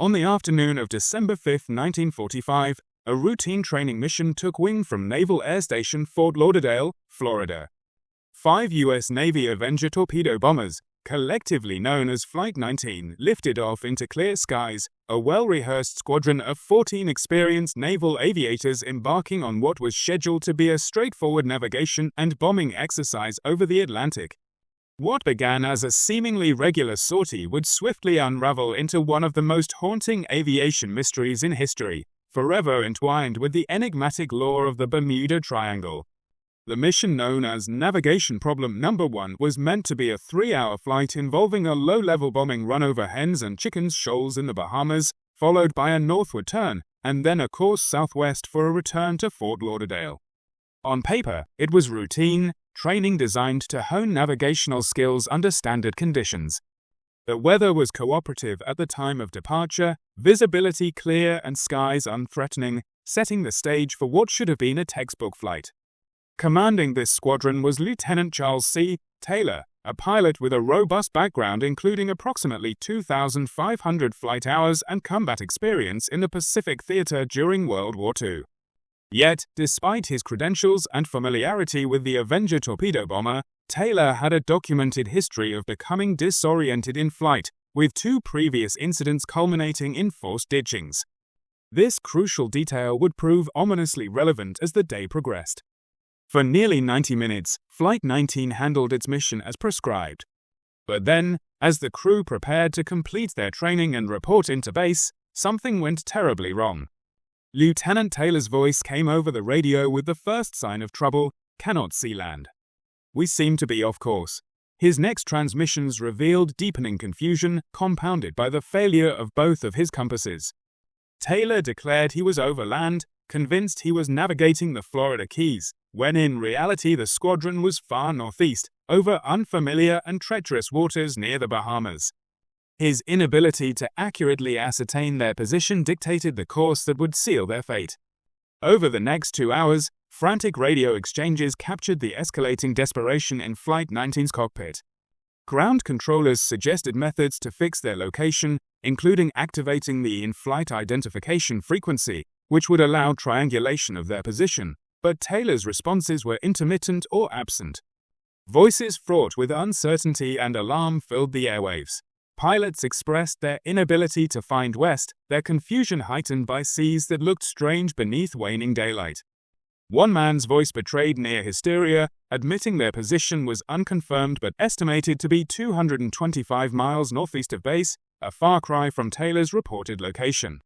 On the afternoon of December 5, 1945, a routine training mission took wing from Naval Air Station Fort Lauderdale, Florida. 5 U.S. Navy Avenger torpedo bombers, collectively known as Flight 19, lifted off into clear skies, a well-rehearsed squadron of 14 experienced naval aviators embarking on what was scheduled to be a straightforward navigation and bombing exercise over the Atlantic. What began as a seemingly regular sortie would swiftly unravel into one of the most haunting aviation mysteries in history, forever entwined with the enigmatic lore of the Bermuda Triangle. The mission, known as Navigation Problem Number 1, was meant to be a 3-hour flight involving a low-level bombing run over Hens and Chickens Shoals in the Bahamas, followed by a northward turn, and then a course southwest for a return to Fort Lauderdale. On paper, it was routine training designed to hone navigational skills under standard conditions. The weather was cooperative at the time of departure, visibility clear and skies unthreatening, setting the stage for what should have been a textbook flight. Commanding this squadron was Lieutenant Charles C. Taylor, a pilot with a robust background including approximately 2,500 flight hours and combat experience in the Pacific Theater during World War II. Yet, despite his credentials and familiarity with the Avenger torpedo bomber, Taylor had a documented history of becoming disoriented in flight, with 2 previous incidents culminating in forced ditchings. This crucial detail would prove ominously relevant as the day progressed. For nearly 90 minutes, Flight 19 handled its mission as prescribed. But then, as the crew prepared to complete their training and report into base, something went terribly wrong. Lieutenant Taylor's voice came over the radio with the first sign of trouble: "Cannot see land." "We seem to be off course." His next transmissions revealed deepening confusion, compounded by the failure of both of his compasses. Taylor declared he was over land, convinced he was navigating the Florida Keys, when in reality the squadron was far northeast, over unfamiliar and treacherous waters near the Bahamas. His inability to accurately ascertain their position dictated the course that would seal their fate. Over the next 2 hours, frantic radio exchanges captured the escalating desperation in Flight 19's cockpit. Ground controllers suggested methods to fix their location, including activating the in-flight identification frequency, which would allow triangulation of their position, but Taylor's responses were intermittent or absent. Voices fraught with uncertainty and alarm filled the airwaves. Pilots expressed their inability to find west, their confusion heightened by seas that looked strange beneath waning daylight. One man's voice betrayed near hysteria, admitting their position was unconfirmed but estimated to be 225 miles northeast of base, a far cry from Taylor's reported location.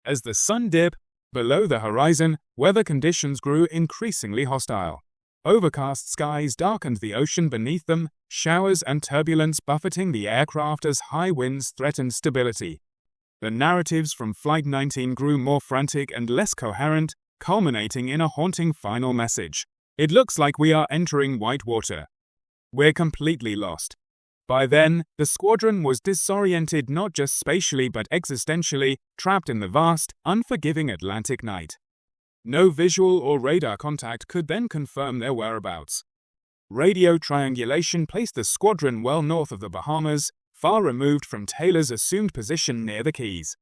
As the sun dipped below the horizon, weather conditions grew increasingly hostile. Overcast skies darkened the ocean beneath them, showers and turbulence buffeting the aircraft as high winds threatened stability. The narratives from Flight 19 grew more frantic and less coherent, culminating in a haunting final message: "It looks like we are entering white water. We're completely lost." By then, the squadron was disoriented not just spatially but existentially, trapped in the vast, unforgiving Atlantic night. No visual or radar contact could then confirm their whereabouts. Radio triangulation placed the squadron well north of the Bahamas, far removed from Taylor's assumed position near the Keys.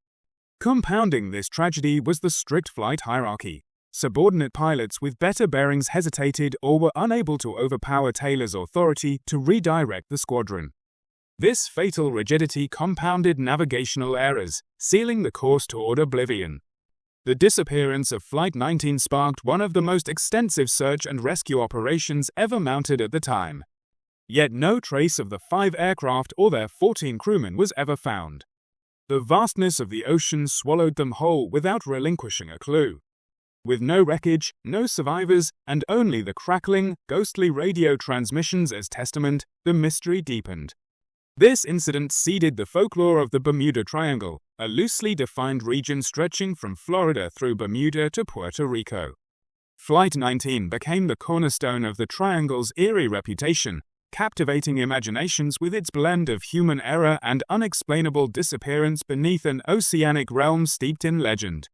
Compounding this tragedy was the strict flight hierarchy. Subordinate pilots with better bearings hesitated or were unable to overpower Taylor's authority to redirect the squadron. This fatal rigidity compounded navigational errors, sealing the course toward oblivion. The disappearance of Flight 19 sparked one of the most extensive search and rescue operations ever mounted at the time. Yet no trace of the 5 aircraft or their 14 crewmen was ever found. The vastness of the ocean swallowed them whole without relinquishing a clue. With no wreckage, no survivors, and only the crackling, ghostly radio transmissions as testament, the mystery deepened. This incident seeded the folklore of the Bermuda Triangle, a loosely defined region stretching from Florida through Bermuda to Puerto Rico. Flight 19 became the cornerstone of the Triangle's eerie reputation, captivating imaginations with its blend of human error and unexplainable disappearance beneath an oceanic realm steeped in legend.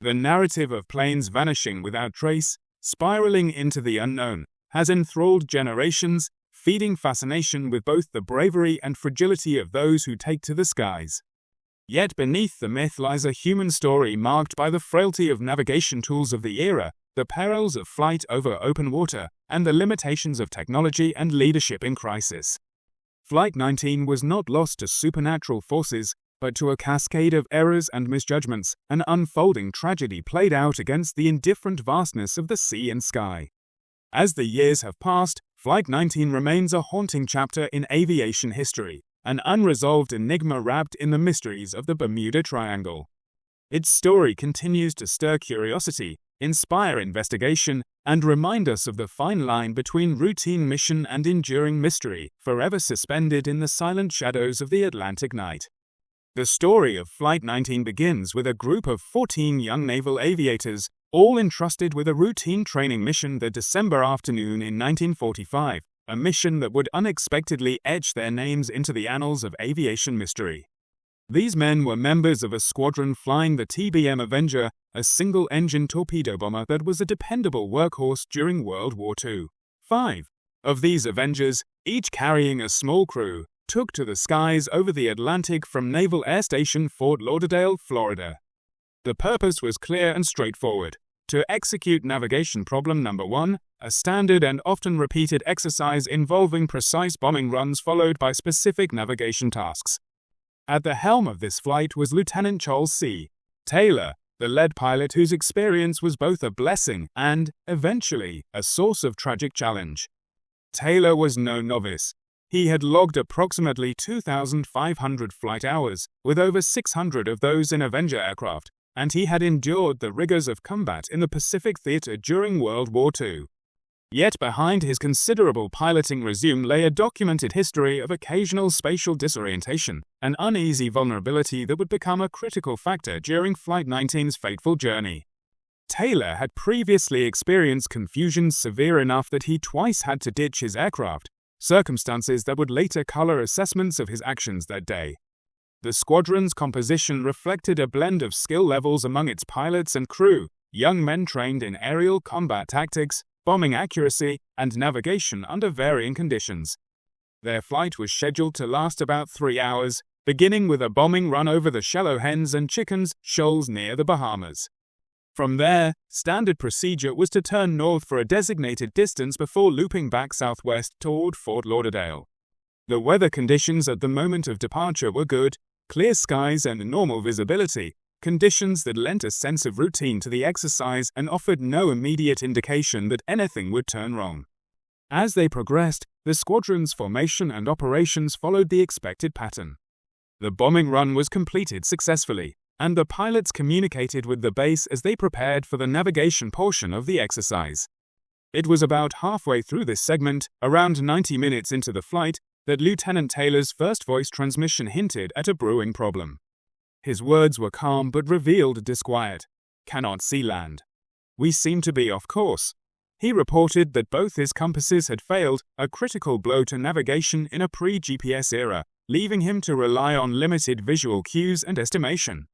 The narrative of planes vanishing without trace, spiraling into the unknown, has enthralled generations, feeding fascination with both the bravery and fragility of those who take to the skies. Yet beneath the myth lies a human story marked by the frailty of navigation tools of the era, the perils of flight over open water, and the limitations of technology and leadership in crisis. Flight 19 was not lost to supernatural forces, but to a cascade of errors and misjudgments, an unfolding tragedy played out against the indifferent vastness of the sea and sky. As the years have passed, Flight 19 remains a haunting chapter in aviation history, an unresolved enigma wrapped in the mysteries of the Bermuda Triangle. Its story continues to stir curiosity, inspire investigation, and remind us of the fine line between routine mission and enduring mystery, forever suspended in the silent shadows of the Atlantic night. The story of Flight 19 begins with a group of 14 young naval aviators, all entrusted with a routine training mission that December afternoon in 1945, a mission that would unexpectedly etch their names into the annals of aviation mystery. These men were members of a squadron flying the TBM Avenger, a single-engine torpedo bomber that was a dependable workhorse during World War II. 5 of these Avengers, each carrying a small crew, took to the skies over the Atlantic from Naval Air Station Fort Lauderdale, Florida. The purpose was clear and straightforward: to execute navigation problem number 1, a standard and often repeated exercise involving precise bombing runs followed by specific navigation tasks. At the helm of this flight was Lieutenant Charles C. Taylor, the lead pilot whose experience was both a blessing and, eventually, a source of tragic challenge. Taylor was no novice. He had logged approximately 2,500 flight hours, with over 600 of those in Avenger aircraft, and he had endured the rigors of combat in the Pacific theater during World War II. Yet behind his considerable piloting resume lay a documented history of occasional spatial disorientation, an uneasy vulnerability that would become a critical factor during Flight 19's fateful journey. Taylor had previously experienced confusion severe enough that he twice had to ditch his aircraft, circumstances that would later color assessments of his actions that day. The squadron's composition reflected a blend of skill levels among its pilots and crew, young men trained in aerial combat tactics, bombing accuracy, and navigation under varying conditions. Their flight was scheduled to last about 3 hours, beginning with a bombing run over the shallow hens and chickens shoals near the Bahamas. From there, standard procedure was to turn north for a designated distance before looping back southwest toward Fort Lauderdale. The weather conditions at the moment of departure were good, clear skies and normal visibility, conditions that lent a sense of routine to the exercise and offered no immediate indication that anything would turn wrong. As they progressed, the squadron's formation and operations followed the expected pattern. The bombing run was completed successfully, and the pilots communicated with the base as they prepared for the navigation portion of the exercise. It was about halfway through this segment, around 90 minutes into the flight, that Lieutenant Taylor's first voice transmission hinted at a brewing problem. His words were calm but revealed disquiet. "Cannot see land. We seem to be off course." He reported that both his compasses had failed, a critical blow to navigation in a pre-GPS era, leaving him to rely on limited visual cues and estimation.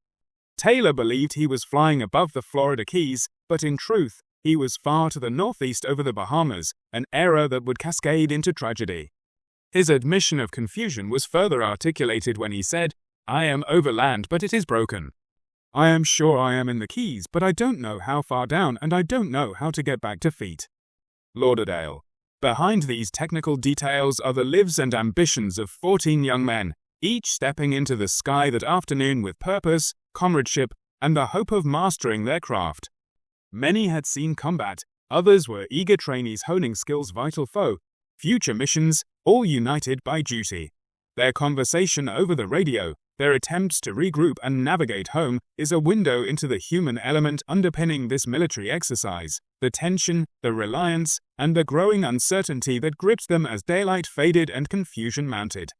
Taylor believed he was flying above the Florida Keys, but in truth, he was far to the northeast over the Bahamas, an error that would cascade into tragedy. His admission of confusion was further articulated when he said, "I am over land, but it is broken. I am sure I am in the Keys, but I don't know how far down and I don't know how to get back to Fort Lauderdale." Behind these technical details are the lives and ambitions of 14 young men, each stepping into the sky that afternoon with purpose, comradeship, and the hope of mastering their craft. Many had seen combat, others were eager trainees honing skills vital for future missions, all united by duty. Their conversation over the radio, their attempts to regroup and navigate home, is a window into the human element underpinning this military exercise, the tension, the reliance, and the growing uncertainty that gripped them as daylight faded and confusion mounted.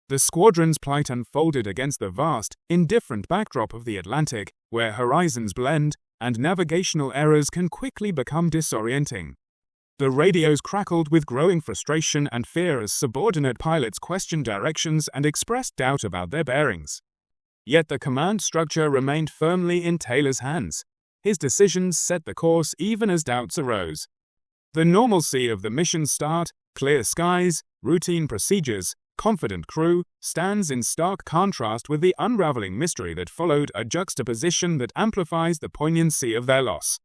The squadron's plight unfolded against the vast, indifferent backdrop of the Atlantic, where horizons blend, and navigational errors can quickly become disorienting. The radios crackled with growing frustration and fear as subordinate pilots questioned directions and expressed doubt about their bearings. Yet the command structure remained firmly in Taylor's hands. His decisions set the course even as doubts arose. The normalcy of the mission's start, clear skies, routine procedures, confident crew stands in stark contrast with the unraveling mystery that followed, a juxtaposition that amplifies the poignancy of their loss.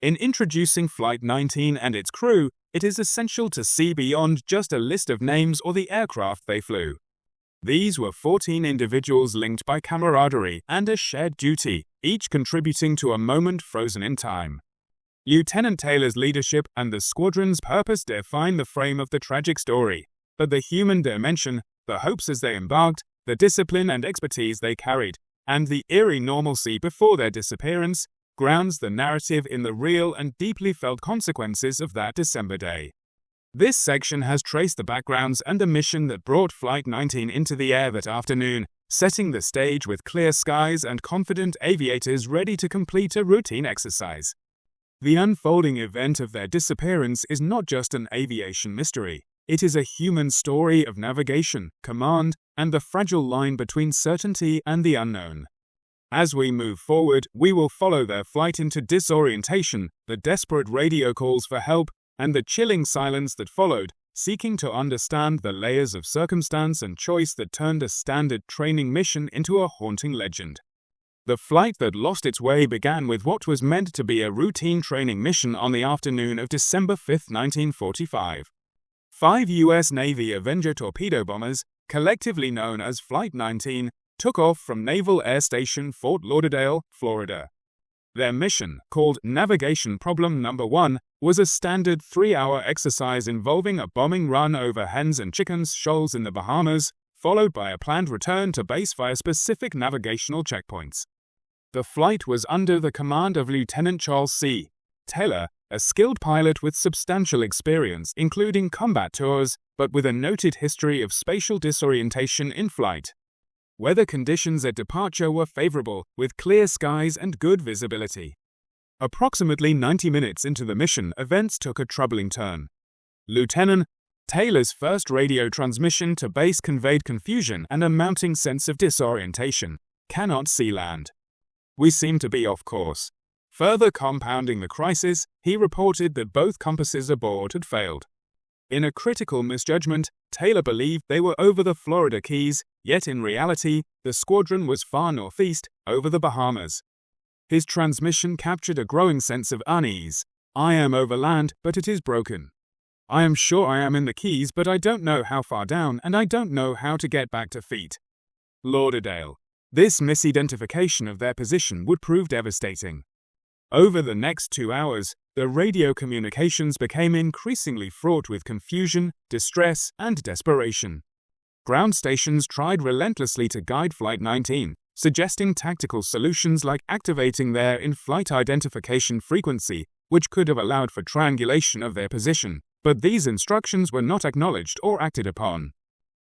In introducing Flight 19 and its crew, it is essential to see beyond just a list of names or the aircraft they flew. These were 14 individuals linked by camaraderie and a shared duty, each contributing to a moment frozen in time. Lieutenant Taylor's leadership and the squadron's purpose define the frame of the tragic story, but the human dimension, the hopes as they embarked, the discipline and expertise they carried, and the eerie normalcy before their disappearance, grounds the narrative in the real and deeply felt consequences of that December day. This section has traced the backgrounds and the mission that brought Flight 19 into the air that afternoon, setting the stage with clear skies and confident aviators ready to complete a routine exercise. The unfolding event of their disappearance is not just an aviation mystery. It is a human story of navigation, command, and the fragile line between certainty and the unknown. As we move forward, we will follow their flight into disorientation, the desperate radio calls for help, and the chilling silence that followed, seeking to understand the layers of circumstance and choice that turned a standard training mission into a haunting legend. The flight that lost its way began with what was meant to be a routine training mission on the afternoon of December 5, 1945. 5 U.S. Navy Avenger torpedo bombers, collectively known as Flight 19, took off from Naval Air Station Fort Lauderdale, Florida. Their mission, called Navigation Problem No. 1, was a standard 3-hour exercise involving a bombing run over hens and chickens shoals in the Bahamas, followed by a planned return to base via specific navigational checkpoints. The flight was under the command of Lieutenant Charles C. Taylor, a skilled pilot with substantial experience including combat tours, but with a noted history of spatial disorientation in flight. Weather conditions at departure were favorable, with clear skies and good visibility. Approximately 90 minutes into the mission, events took a troubling turn. Lieutenant Taylor's first radio transmission to base conveyed confusion and a mounting sense of disorientation. Cannot see land. We seem to be off course. Further compounding the crisis, he reported that both compasses aboard had failed. In a critical misjudgment, Taylor believed they were over the Florida Keys, yet in reality, the squadron was far northeast, over the Bahamas. His transmission captured a growing sense of unease. I am over land, but it is broken. I am sure I am in the Keys, but I don't know how far down, and I don't know how to get back to feet. Lauderdale. This misidentification of their position would prove devastating. Over the next 2 hours, the radio communications became increasingly fraught with confusion, distress, and desperation. Ground stations tried relentlessly to guide Flight 19, suggesting tactical solutions like activating their in-flight identification frequency, which could have allowed for triangulation of their position, but these instructions were not acknowledged or acted upon.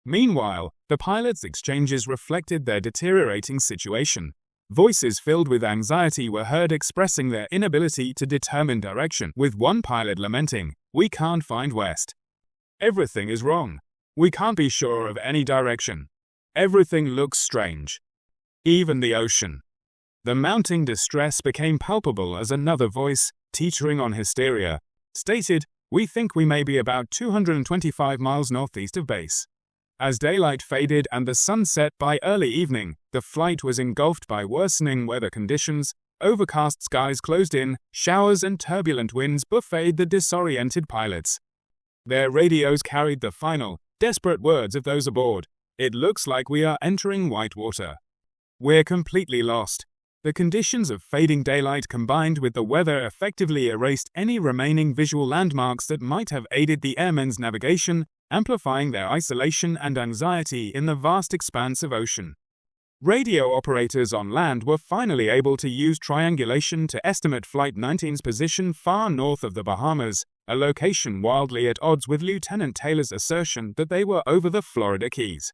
Meanwhile, the pilots' exchanges reflected their deteriorating situation. Voices filled with anxiety were heard expressing their inability to determine direction, with one pilot lamenting, "We can't find west. Everything is wrong. We can't be sure of any direction. Everything looks strange. Even the ocean." The mounting distress became palpable as another voice, teetering on hysteria, stated, "We think we may be about 225 miles northeast of base." As daylight faded and the sun set by early evening, the flight was engulfed by worsening weather conditions. Overcast skies closed in, showers and turbulent winds buffeted the disoriented pilots. Their radios carried the final, desperate words of those aboard. "It looks like we are entering white water. We're completely lost." The conditions of fading daylight combined with the weather effectively erased any remaining visual landmarks that might have aided the airmen's navigation, amplifying their isolation and anxiety in the vast expanse of ocean. Radio operators on land were finally able to use triangulation to estimate Flight 19's position far north of the Bahamas, a location wildly at odds with Lieutenant Taylor's assertion that they were over the Florida Keys.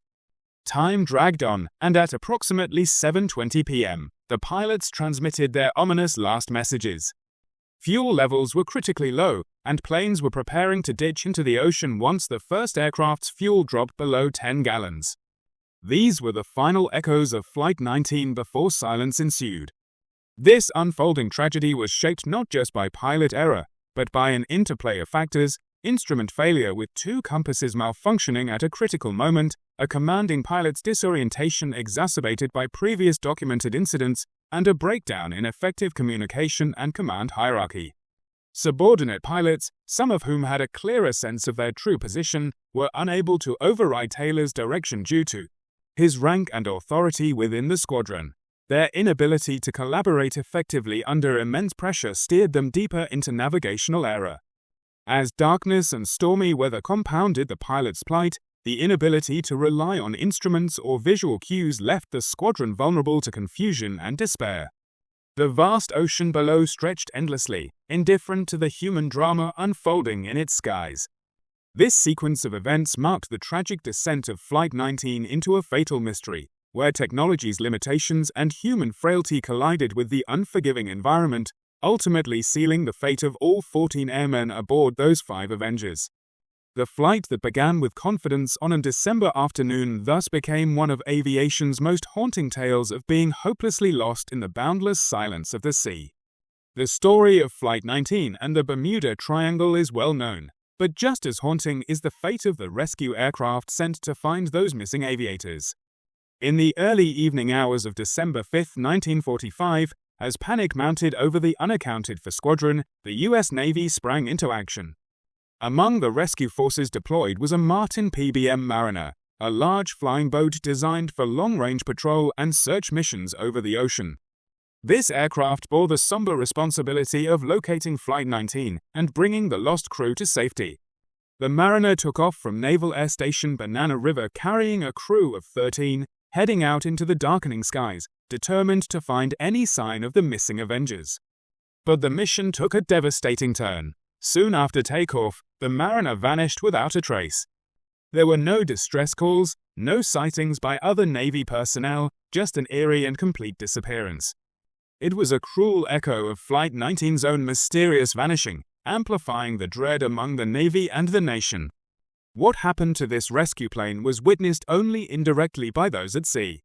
Time dragged on, and at approximately 7:20 p.m., the pilots transmitted their ominous last messages. Fuel levels were critically low, and planes were preparing to ditch into the ocean once the first aircraft's fuel dropped below 10 gallons. These were the final echoes of Flight 19 before silence ensued. This unfolding tragedy was shaped not just by pilot error, but by an interplay of factors, instrument failure with two compasses malfunctioning at a critical moment, a commanding pilot's disorientation exacerbated by previous documented incidents, and a breakdown in effective communication and command hierarchy. Subordinate pilots, some of whom had a clearer sense of their true position, were unable to override Taylor's direction due to his rank and authority within the squadron. Their inability to collaborate effectively under immense pressure steered them deeper into navigational error. As darkness and stormy weather compounded the pilot's plight, the inability to rely on instruments or visual cues left the squadron vulnerable to confusion and despair. The vast ocean below stretched endlessly, indifferent to the human drama unfolding in its skies. This sequence of events marked the tragic descent of Flight 19 into a fatal mystery, where technology's limitations and human frailty collided with the unforgiving environment, ultimately sealing the fate of all 14 airmen aboard those 5 Avengers. The flight that began with confidence on a December afternoon thus became one of aviation's most haunting tales of being hopelessly lost in the boundless silence of the sea. The story of Flight 19 and the Bermuda Triangle is well known, but just as haunting is the fate of the rescue aircraft sent to find those missing aviators. In the early evening hours of December 5, 1945, as panic mounted over the unaccounted-for squadron, the U.S. Navy sprang into action. Among the rescue forces deployed was a Martin PBM Mariner, a large flying boat designed for long-range patrol and search missions over the ocean. This aircraft bore the somber responsibility of locating Flight 19 and bringing the lost crew to safety. The Mariner took off from Naval Air Station Banana River carrying a crew of 13, heading out into the darkening skies, determined to find any sign of the missing Avengers. But the mission took a devastating turn. Soon after takeoff, the Mariner vanished without a trace. There were no distress calls, no sightings by other Navy personnel, just an eerie and complete disappearance. It was a cruel echo of Flight 19's own mysterious vanishing, amplifying the dread among the Navy and the nation. What happened to this rescue plane was witnessed only indirectly by those at sea.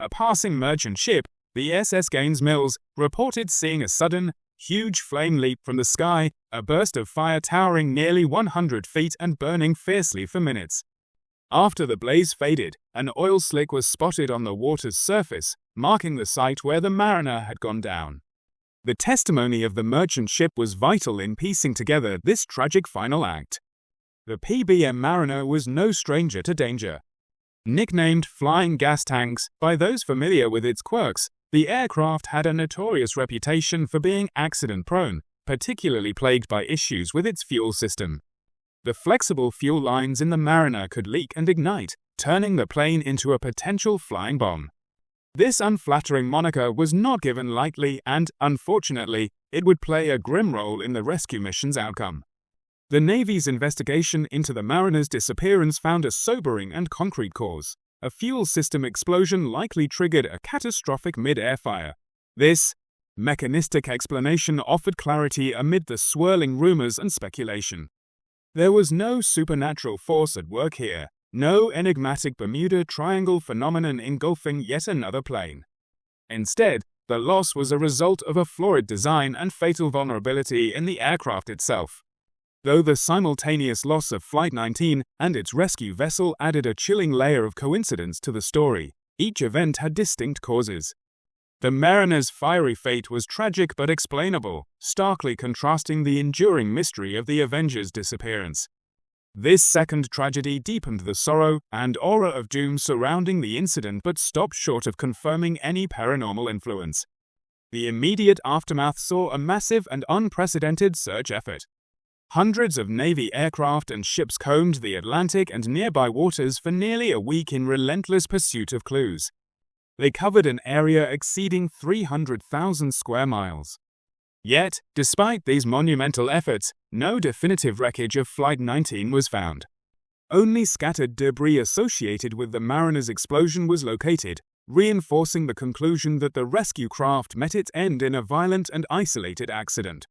A passing merchant ship, the SS Gaines Mills, reported seeing a sudden, huge flame leap from the sky, a burst of fire towering nearly 100 feet and burning fiercely for minutes. After the blaze faded, an oil slick was spotted on the water's surface, marking the site where the Mariner had gone down. The testimony of the merchant ship was vital in piecing together this tragic final act. The PBM Mariner was no stranger to danger. Nicknamed Flying Gas Tanks by those familiar with its quirks, the aircraft had a notorious reputation for being accident-prone, particularly plagued by issues with its fuel system. The flexible fuel lines in the Mariner could leak and ignite, turning the plane into a potential flying bomb. This unflattering moniker was not given lightly and, unfortunately, it would play a grim role in the rescue mission's outcome. The Navy's investigation into the Mariner's disappearance found a sobering and concrete cause. A fuel system explosion likely triggered a catastrophic mid-air fire. This mechanistic explanation offered clarity amid the swirling rumors and speculation. There was no supernatural force at work here, no enigmatic Bermuda Triangle phenomenon engulfing yet another plane. Instead, the loss was a result of a flawed design and fatal vulnerability in the aircraft itself. Though the simultaneous loss of Flight 19 and its rescue vessel added a chilling layer of coincidence to the story, each event had distinct causes. The Mariner's fiery fate was tragic but explainable, starkly contrasting the enduring mystery of the Avenger's disappearance. This second tragedy deepened the sorrow and aura of doom surrounding the incident but stopped short of confirming any paranormal influence. The immediate aftermath saw a massive and unprecedented search effort. Hundreds of Navy aircraft and ships combed the Atlantic and nearby waters for nearly a week in relentless pursuit of clues. They covered an area exceeding 300,000 square miles. Yet, despite these monumental efforts, no definitive wreckage of Flight 19 was found. Only scattered debris associated with the Mariner's explosion was located, reinforcing the conclusion that the rescue craft met its end in a violent and isolated accident.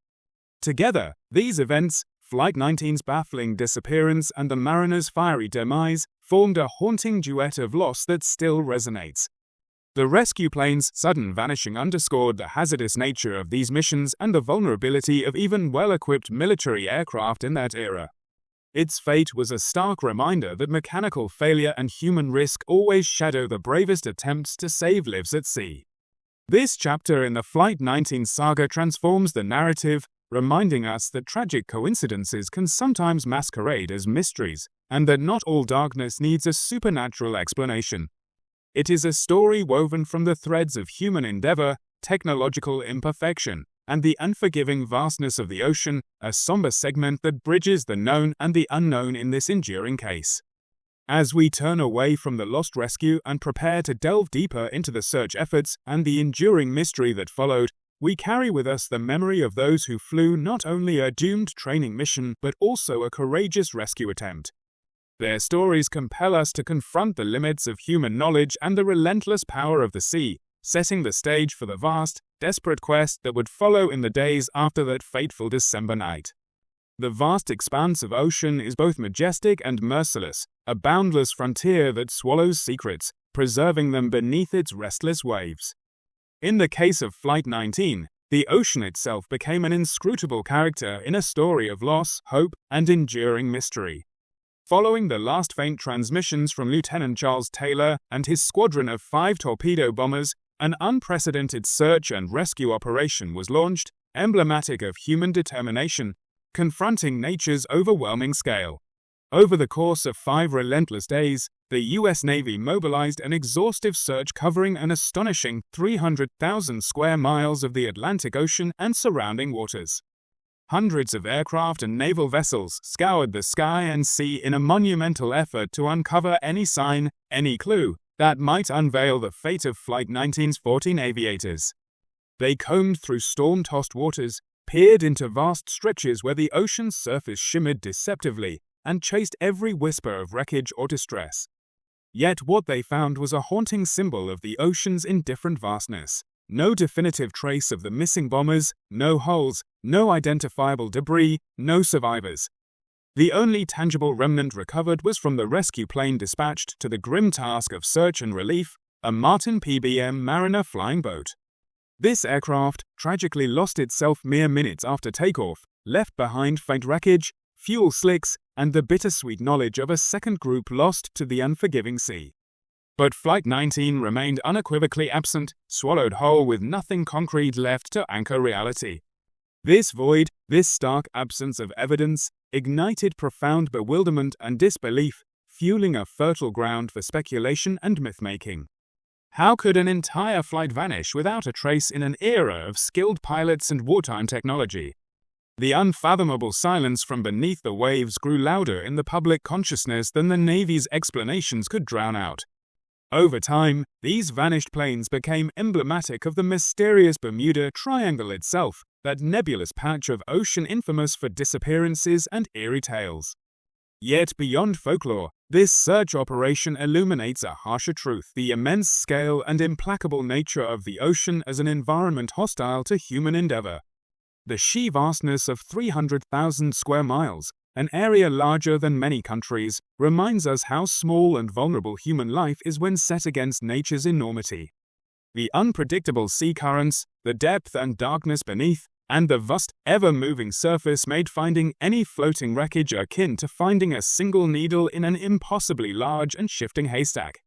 Together, these events, Flight 19's baffling disappearance and the Mariner's fiery demise, formed a haunting duet of loss that still resonates. The rescue plane's sudden vanishing underscored the hazardous nature of these missions and the vulnerability of even well-equipped military aircraft in that era. Its fate was a stark reminder that mechanical failure and human risk always shadow the bravest attempts to save lives at sea. This chapter in the Flight 19 saga transforms the narrative, reminding us that tragic coincidences can sometimes masquerade as mysteries, and that not all darkness needs a supernatural explanation. It is a story woven from the threads of human endeavor, technological imperfection, and the unforgiving vastness of the ocean, a somber segment that bridges the known and the unknown in this enduring case. As we turn away from the lost rescue and prepare to delve deeper into the search efforts and the enduring mystery that followed, we carry with us the memory of those who flew not only a doomed training mission but also a courageous rescue attempt. Their stories compel us to confront the limits of human knowledge and the relentless power of the sea, setting the stage for the vast, desperate quest that would follow in the days after that fateful December night. The vast expanse of ocean is both majestic and merciless, a boundless frontier that swallows secrets, preserving them beneath its restless waves. In the case of Flight 19, the ocean itself became an inscrutable character in a story of loss, hope, and enduring mystery. Following the last faint transmissions from Lieutenant Charles Taylor and his squadron of 5 torpedo bombers, an unprecedented search and rescue operation was launched, emblematic of human determination, confronting nature's overwhelming scale. Over the course of 5 relentless days, the U.S. Navy mobilized an exhaustive search covering an astonishing 300,000 square miles of the Atlantic Ocean and surrounding waters. Hundreds of aircraft and naval vessels scoured the sky and sea in a monumental effort to uncover any sign, any clue, that might unveil the fate of Flight 19's 14 aviators. They combed through storm-tossed waters, peered into vast stretches where the ocean's surface shimmered deceptively, and chased every whisper of wreckage or distress. Yet what they found was a haunting symbol of the ocean's indifferent vastness. No definitive trace of the missing bombers, no hulls, no identifiable debris, no survivors. The only tangible remnant recovered was from the rescue plane dispatched to the grim task of search and relief, a Martin PBM Mariner flying boat. This aircraft tragically lost itself mere minutes after takeoff, left behind faint wreckage, fuel slicks, and the bittersweet knowledge of a second group lost to the unforgiving sea. But Flight 19 remained unequivocally absent, swallowed whole with nothing concrete left to anchor reality. This void, this stark absence of evidence, ignited profound bewilderment and disbelief, fueling a fertile ground for speculation and myth-making. How could an entire flight vanish without a trace in an era of skilled pilots and wartime technology? The unfathomable silence from beneath the waves grew louder in the public consciousness than the Navy's explanations could drown out. Over time, these vanished planes became emblematic of the mysterious Bermuda Triangle itself, that nebulous patch of ocean infamous for disappearances and eerie tales. Yet beyond folklore, this search operation illuminates a harsher truth: the immense scale and implacable nature of the ocean as an environment hostile to human endeavor. The sheer vastness of 300,000 square miles, an area larger than many countries, reminds us how small and vulnerable human life is when set against nature's enormity. The unpredictable sea currents, the depth and darkness beneath, and the vast, ever-moving surface made finding any floating wreckage akin to finding a single needle in an impossibly large and shifting haystack.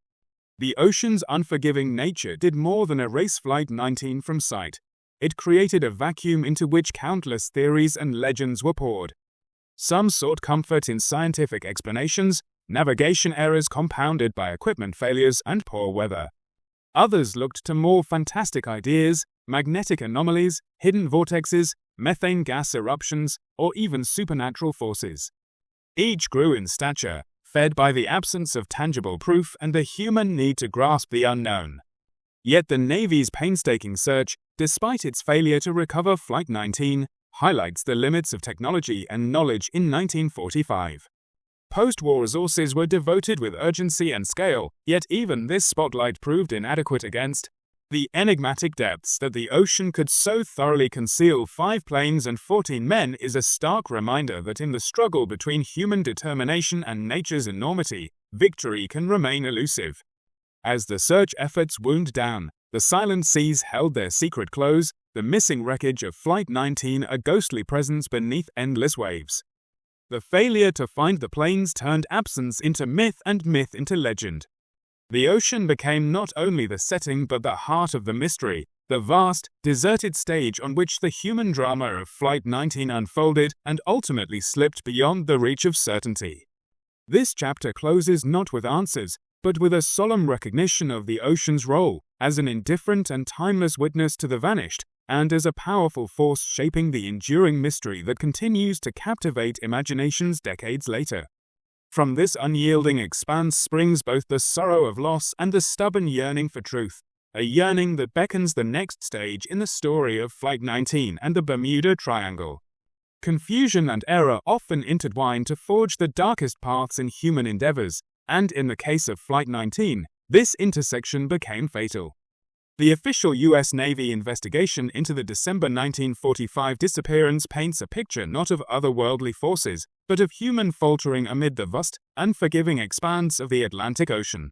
The ocean's unforgiving nature did more than erase Flight 19 from sight. It created a vacuum into which countless theories and legends were poured. Some sought comfort in scientific explanations, navigation errors compounded by equipment failures and poor weather. Others looked to more fantastic ideas: magnetic anomalies, hidden vortexes, methane gas eruptions, or even supernatural forces. Each grew in stature, fed by the absence of tangible proof and the human need to grasp the unknown. Yet the Navy's painstaking search, despite its failure to recover Flight 19, highlights the limits of technology and knowledge in 1945. Post-war resources were devoted with urgency and scale, yet even this spotlight proved inadequate against the enigmatic depths that the ocean could so thoroughly conceal. 5 planes and 14 men is a stark reminder that in the struggle between human determination and nature's enormity, victory can remain elusive. As the search efforts wound down, the silent seas held their secret close, the missing wreckage of Flight 19 a ghostly presence beneath endless waves. The failure to find the planes turned absence into myth and myth into legend. The ocean became not only the setting but the heart of the mystery, the vast, deserted stage on which the human drama of Flight 19 unfolded and ultimately slipped beyond the reach of certainty. This chapter closes not with answers, but with a solemn recognition of the ocean's role as an indifferent and timeless witness to the vanished, and as a powerful force shaping the enduring mystery that continues to captivate imaginations decades later. From this unyielding expanse springs both the sorrow of loss and the stubborn yearning for truth, a yearning that beckons the next stage in the story of Flight 19 and the Bermuda Triangle. Confusion and error often intertwine to forge the darkest paths in human endeavors, and in the case of Flight 19, this intersection became fatal. The official U.S. Navy investigation into the December 1945 disappearance paints a picture not of otherworldly forces, but of human faltering amid the vast, unforgiving expanse of the Atlantic Ocean.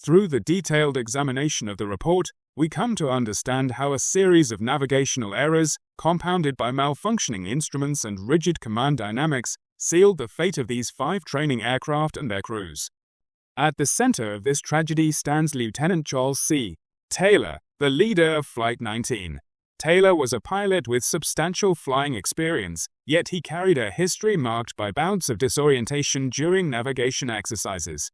Through the detailed examination of the report, we come to understand how a series of navigational errors, compounded by malfunctioning instruments and rigid command dynamics, sealed the fate of these 5 training aircraft and their crews. At the center of this tragedy stands Lieutenant Charles C. Taylor, the leader of Flight 19. Taylor was a pilot with substantial flying experience, yet he carried a history marked by bouts of disorientation during navigation exercises.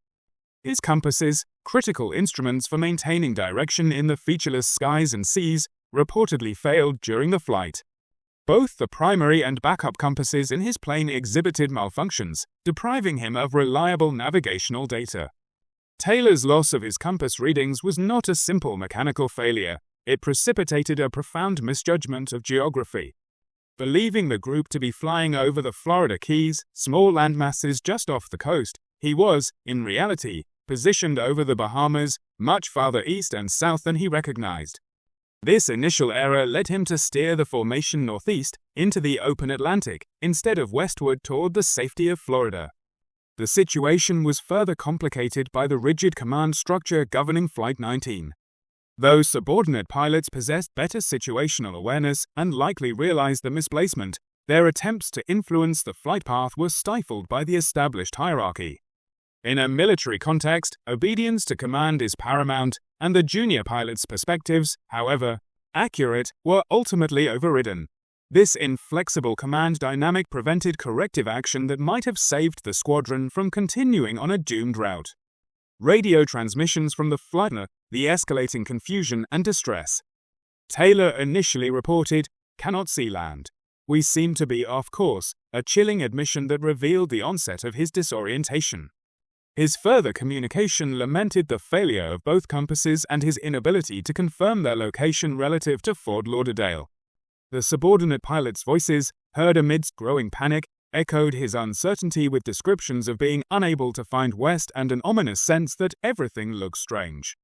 His compasses, critical instruments for maintaining direction in the featureless skies and seas, reportedly failed during the flight. Both the primary and backup compasses in his plane exhibited malfunctions, depriving him of reliable navigational data. Taylor's loss of his compass readings was not a simple mechanical failure. It precipitated a profound misjudgment of geography. Believing the group to be flying over the Florida Keys, small landmasses just off the coast, he was, in reality, positioned over the Bahamas, much farther east and south than he recognized. This initial error led him to steer the formation northeast into the open Atlantic, instead of westward toward the safety of Florida. The situation was further complicated by the rigid command structure governing Flight 19. Though subordinate pilots possessed better situational awareness and likely realized the misplacement, their attempts to influence the flight path were stifled by the established hierarchy. In a military context, obedience to command is paramount, and the junior pilots' perspectives, however accurate, were ultimately overridden. This inflexible command dynamic prevented corrective action that might have saved the squadron from continuing on a doomed route. Radio transmissions from the flight, the escalating confusion and distress. Taylor initially reported, "Cannot see land. We seem to be off course," a chilling admission that revealed the onset of his disorientation. His further communication lamented the failure of both compasses and his inability to confirm their location relative to Fort Lauderdale. The subordinate pilots' voices, heard amidst growing panic, echoed his uncertainty with descriptions of being unable to find west and an ominous sense that everything looked strange.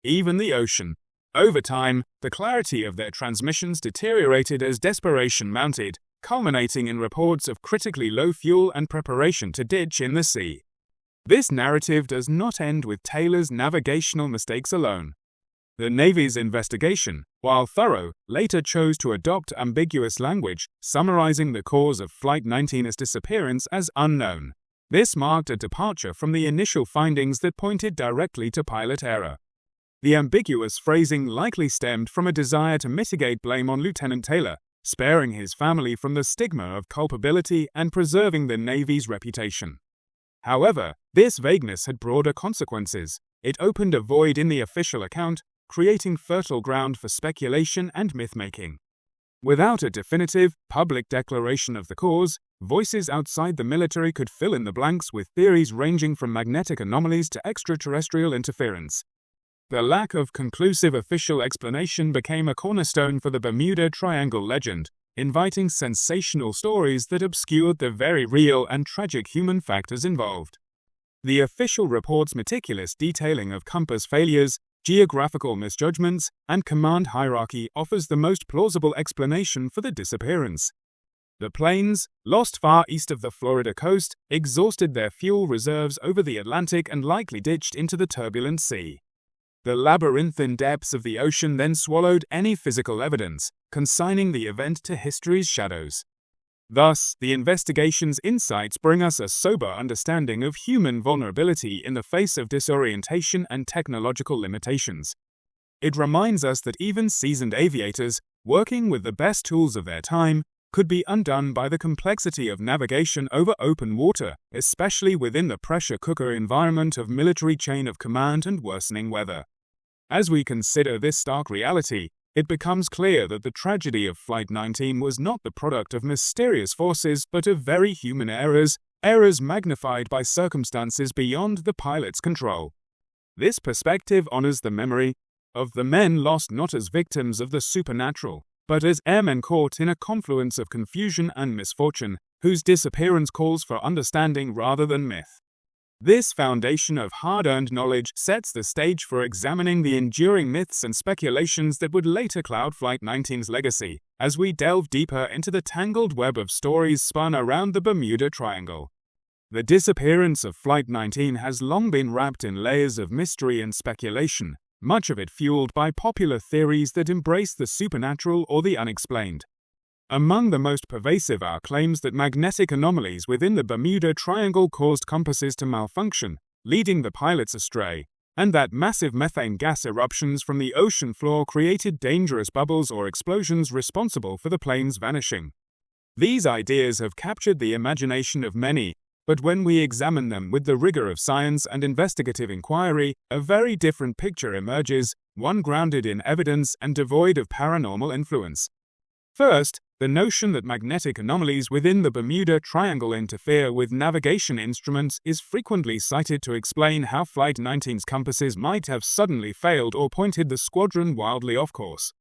Even the ocean. Over time, the clarity of their transmissions deteriorated as desperation mounted, culminating in reports of critically low fuel and preparation to ditch in the sea. This narrative does not end with Taylor's navigational mistakes alone. The Navy's investigation, while thorough, later chose to adopt ambiguous language, summarizing the cause of Flight 19's disappearance as unknown. This marked a departure from the initial findings that pointed directly to pilot error. The ambiguous phrasing likely stemmed from a desire to mitigate blame on Lieutenant Taylor, sparing his family from the stigma of culpability and preserving the Navy's reputation. However, this vagueness had broader consequences. It opened a void in the official account, creating fertile ground for speculation and myth-making. Without a definitive, public declaration of the cause, voices outside the military could fill in the blanks with theories ranging from magnetic anomalies to extraterrestrial interference. The lack of conclusive official explanation became a cornerstone for the Bermuda Triangle legend, inviting sensational stories that obscured the very real and tragic human factors involved. The official report's meticulous detailing of compass failures, geographical misjudgments, and command hierarchy offers the most plausible explanation for the disappearance. The planes, lost far east of the Florida coast, exhausted their fuel reserves over the Atlantic and likely ditched into the turbulent sea. The labyrinthine depths of the ocean then swallowed any physical evidence, consigning the event to history's shadows. Thus, the investigation's insights bring us a sober understanding of human vulnerability in the face of disorientation and technological limitations. It reminds us that even seasoned aviators, working with the best tools of their time, could be undone by the complexity of navigation over open water, especially within the pressure cooker environment of military chain of command and worsening weather. As we consider this stark reality, it becomes clear that the tragedy of Flight 19 was not the product of mysterious forces but of very human errors magnified by circumstances beyond the pilot's control. This perspective honors the memory of the men lost not as victims of the supernatural, but as airmen caught in a confluence of confusion and misfortune, whose disappearance calls for understanding rather than myth. This foundation of hard-earned knowledge sets the stage for examining the enduring myths and speculations that would later cloud Flight 19's legacy, as we delve deeper into the tangled web of stories spun around the Bermuda Triangle. The disappearance of Flight 19 has long been wrapped in layers of mystery and speculation, much of it fueled by popular theories that embrace the supernatural or the unexplained. Among the most pervasive are claims that magnetic anomalies within the Bermuda Triangle caused compasses to malfunction, leading the pilots astray, and that massive methane gas eruptions from the ocean floor created dangerous bubbles or explosions responsible for the plane's vanishing. These ideas have captured the imagination of many, but when we examine them with the rigor of science and investigative inquiry, a very different picture emerges, one grounded in evidence and devoid of paranormal influence. First, the notion that magnetic anomalies within the Bermuda Triangle interfere with navigation instruments is frequently cited to explain how Flight 19's compasses might have suddenly failed or pointed the squadron wildly off course.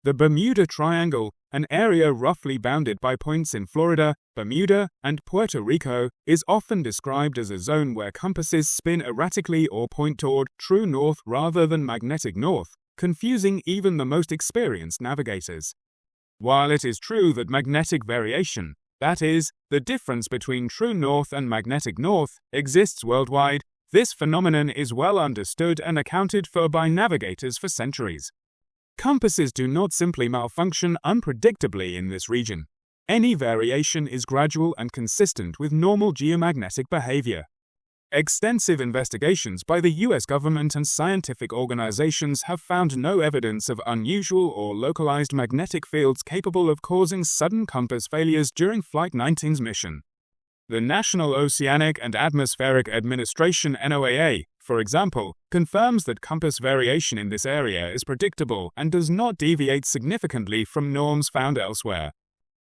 The Bermuda Triangle, an area roughly bounded by points in Florida, Bermuda, and Puerto Rico, is often described as a zone where compasses spin erratically or point toward true north rather than magnetic north, confusing even the most experienced navigators. While it is true that magnetic variation, that is, the difference between true north and magnetic north, exists worldwide, this phenomenon is well understood and accounted for by navigators for centuries. Compasses do not simply malfunction unpredictably in this region. Any variation is gradual and consistent with normal geomagnetic behavior. Extensive investigations by the U.S. government and scientific organizations have found no evidence of unusual or localized magnetic fields capable of causing sudden compass failures during Flight 19's mission. The National Oceanic and Atmospheric Administration (NOAA), for example, confirms that compass variation in this area is predictable and does not deviate significantly from norms found elsewhere.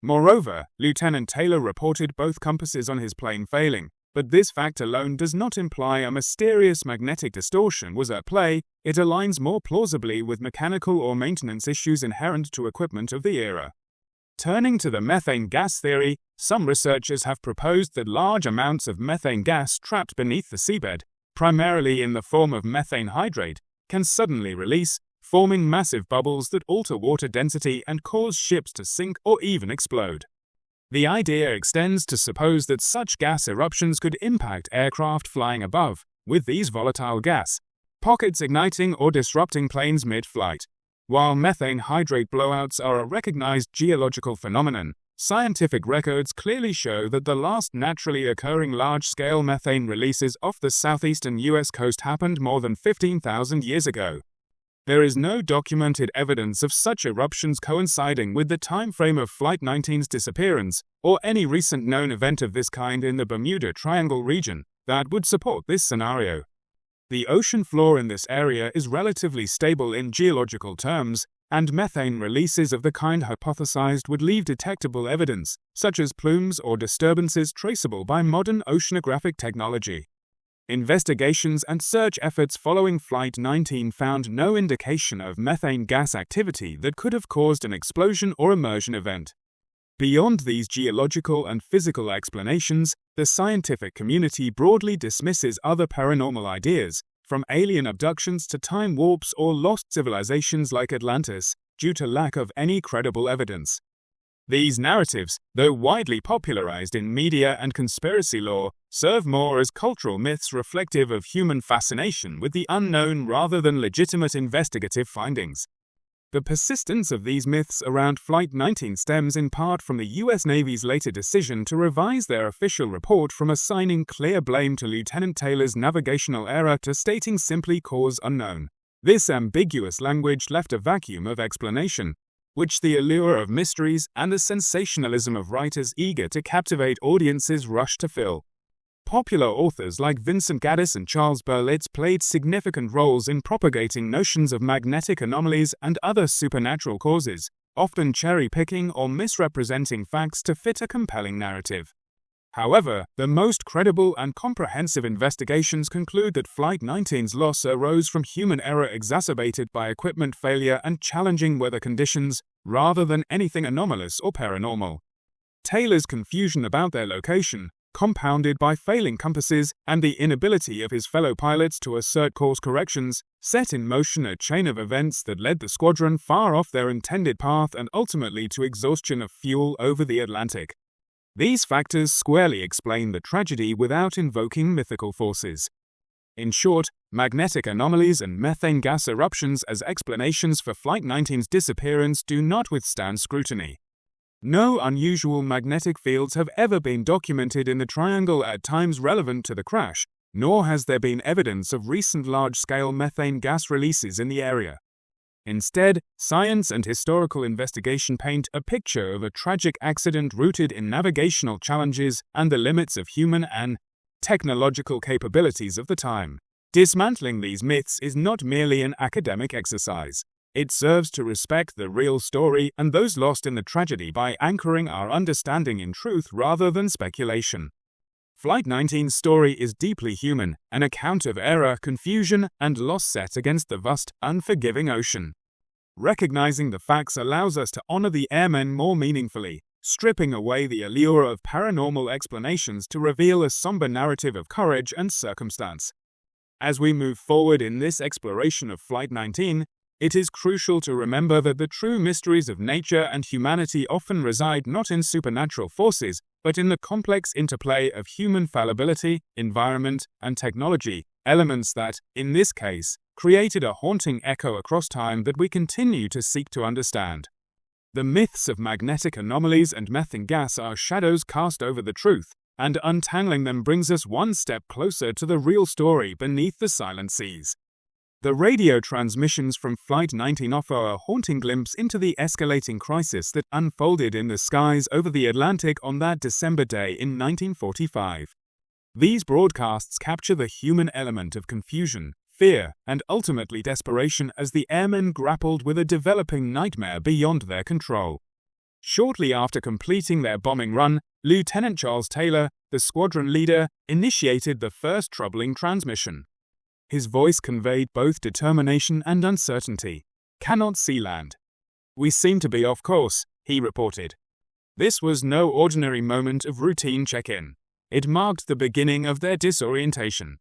Moreover, Lieutenant Taylor reported both compasses on his plane failing, but this fact alone does not imply a mysterious magnetic distortion was at play. It aligns more plausibly with mechanical or maintenance issues inherent to equipment of the era. Turning to the methane gas theory, some researchers have proposed that large amounts of methane gas trapped beneath the seabed, primarily in the form of methane hydrate, can suddenly release, forming massive bubbles that alter water density and cause ships to sink or even explode. The idea extends to suppose that such gas eruptions could impact aircraft flying above, with these volatile gas pockets igniting or disrupting planes mid-flight. While methane hydrate blowouts are a recognized geological phenomenon, scientific records clearly show that the last naturally occurring large-scale methane releases off the southeastern U.S. coast happened more than 15,000 years ago. There is no documented evidence of such eruptions coinciding with the time frame of Flight 19's disappearance, or any recent known event of this kind in the Bermuda Triangle region, that would support this scenario. The ocean floor in this area is relatively stable in geological terms, and methane releases of the kind hypothesized would leave detectable evidence, such as plumes or disturbances traceable by modern oceanographic technology. Investigations and search efforts following Flight 19 found no indication of methane gas activity that could have caused an explosion or immersion event. Beyond these geological and physical explanations, the scientific community broadly dismisses other paranormal ideas, from alien abductions to time warps or lost civilizations like Atlantis, due to lack of any credible evidence. These narratives, though widely popularized in media and conspiracy lore, serve more as cultural myths reflective of human fascination with the unknown rather than legitimate investigative findings. The persistence of these myths around Flight 19 stems in part from the U.S. Navy's later decision to revise their official report from assigning clear blame to Lieutenant Taylor's navigational error to stating simply cause unknown. This ambiguous language left a vacuum of explanation, which the allure of mysteries and the sensationalism of writers eager to captivate audiences rushed to fill. Popular authors like Vincent Gaddis and Charles Berlitz played significant roles in propagating notions of magnetic anomalies and other supernatural causes, often cherry-picking or misrepresenting facts to fit a compelling narrative. However, the most credible and comprehensive investigations conclude that Flight 19's loss arose from human error exacerbated by equipment failure and challenging weather conditions, rather than anything anomalous or paranormal. Taylor's confusion about their location, compounded by failing compasses and the inability of his fellow pilots to assert course corrections, set in motion a chain of events that led the squadron far off their intended path and ultimately to exhaustion of fuel over the Atlantic. These factors squarely explain the tragedy without invoking mythical forces. In short, magnetic anomalies and methane gas eruptions as explanations for Flight 19's disappearance do not withstand scrutiny. No unusual magnetic fields have ever been documented in the triangle at times relevant to the crash, nor has there been evidence of recent large-scale methane gas releases in the area. Instead, science and historical investigation paint a picture of a tragic accident rooted in navigational challenges and the limits of human and technological capabilities of the time. Dismantling these myths is not merely an academic exercise. It serves to respect the real story and those lost in the tragedy by anchoring our understanding in truth rather than speculation. Flight 19's story is deeply human, an account of error, confusion, and loss set against the vast, unforgiving ocean. Recognizing the facts allows us to honor the airmen more meaningfully, stripping away the allure of paranormal explanations to reveal a somber narrative of courage and circumstance. As we move forward in this exploration of Flight 19, it is crucial to remember that the true mysteries of nature and humanity often reside not in supernatural forces, but in the complex interplay of human fallibility, environment, and technology, elements that, in this case, created a haunting echo across time that we continue to seek to understand. The myths of magnetic anomalies and methane gas are shadows cast over the truth, and untangling them brings us one step closer to the real story beneath the silent seas. The radio transmissions from Flight 19 offer a haunting glimpse into the escalating crisis that unfolded in the skies over the Atlantic on that December day in 1945. These broadcasts capture the human element of confusion, fear, and ultimately desperation as the airmen grappled with a developing nightmare beyond their control. Shortly after completing their bombing run, Lieutenant Charles Taylor, the squadron leader, initiated the first troubling transmission. His voice conveyed both determination and uncertainty. "Cannot see land. We seem to be off course," he reported. This was no ordinary moment of routine check-in. It marked the beginning of their disorientation.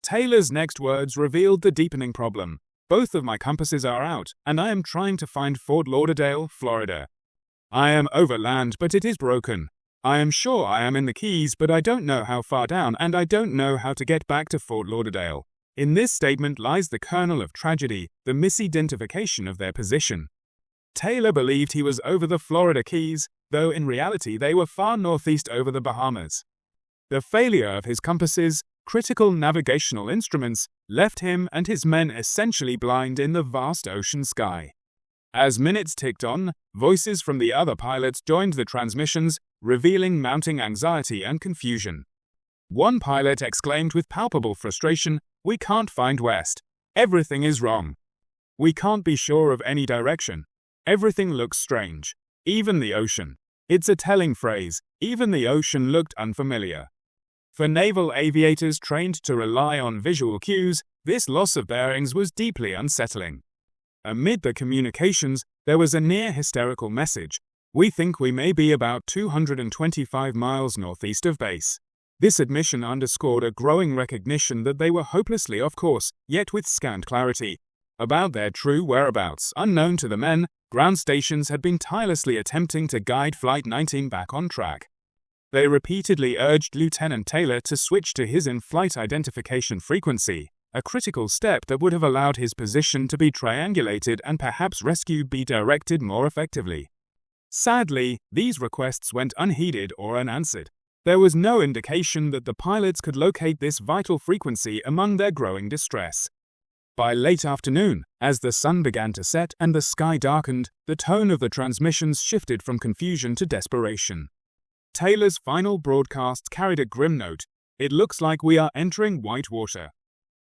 Taylor's next words revealed the deepening problem. "Both of my compasses are out, and I am trying to find Fort Lauderdale, Florida. I am over land, but it is broken. I am sure I am in the Keys, but I don't know how far down, and I don't know how to get back to Fort Lauderdale." In this statement lies the kernel of tragedy, the misidentification of their position. Taylor believed he was over the Florida Keys, though in reality they were far northeast over the Bahamas. The failure of his compasses, critical navigational instruments, left him and his men essentially blind in the vast ocean sky. As minutes ticked on, voices from the other pilots joined the transmissions, revealing mounting anxiety and confusion. One pilot exclaimed with palpable frustration, "We can't find west. Everything is wrong. We can't be sure of any direction. Everything looks strange. Even the ocean." It's a telling phrase. Even the ocean looked unfamiliar. For naval aviators trained to rely on visual cues, this loss of bearings was deeply unsettling. Amid the communications, there was a near-hysterical message. "We think we may be about 225 miles northeast of base." This admission underscored a growing recognition that they were hopelessly off course, yet with scant clarity about their true whereabouts. Unknown to the men, ground stations had been tirelessly attempting to guide Flight 19 back on track. They repeatedly urged Lieutenant Taylor to switch to his in-flight identification frequency, a critical step that would have allowed his position to be triangulated and perhaps rescue be directed more effectively. Sadly, these requests went unheeded or unanswered. There was no indication that the pilots could locate this vital frequency among their growing distress. By late afternoon, as the sun began to set and the sky darkened, the tone of the transmissions shifted from confusion to desperation. Taylor's final broadcast carried a grim note. "It looks like we are entering white water.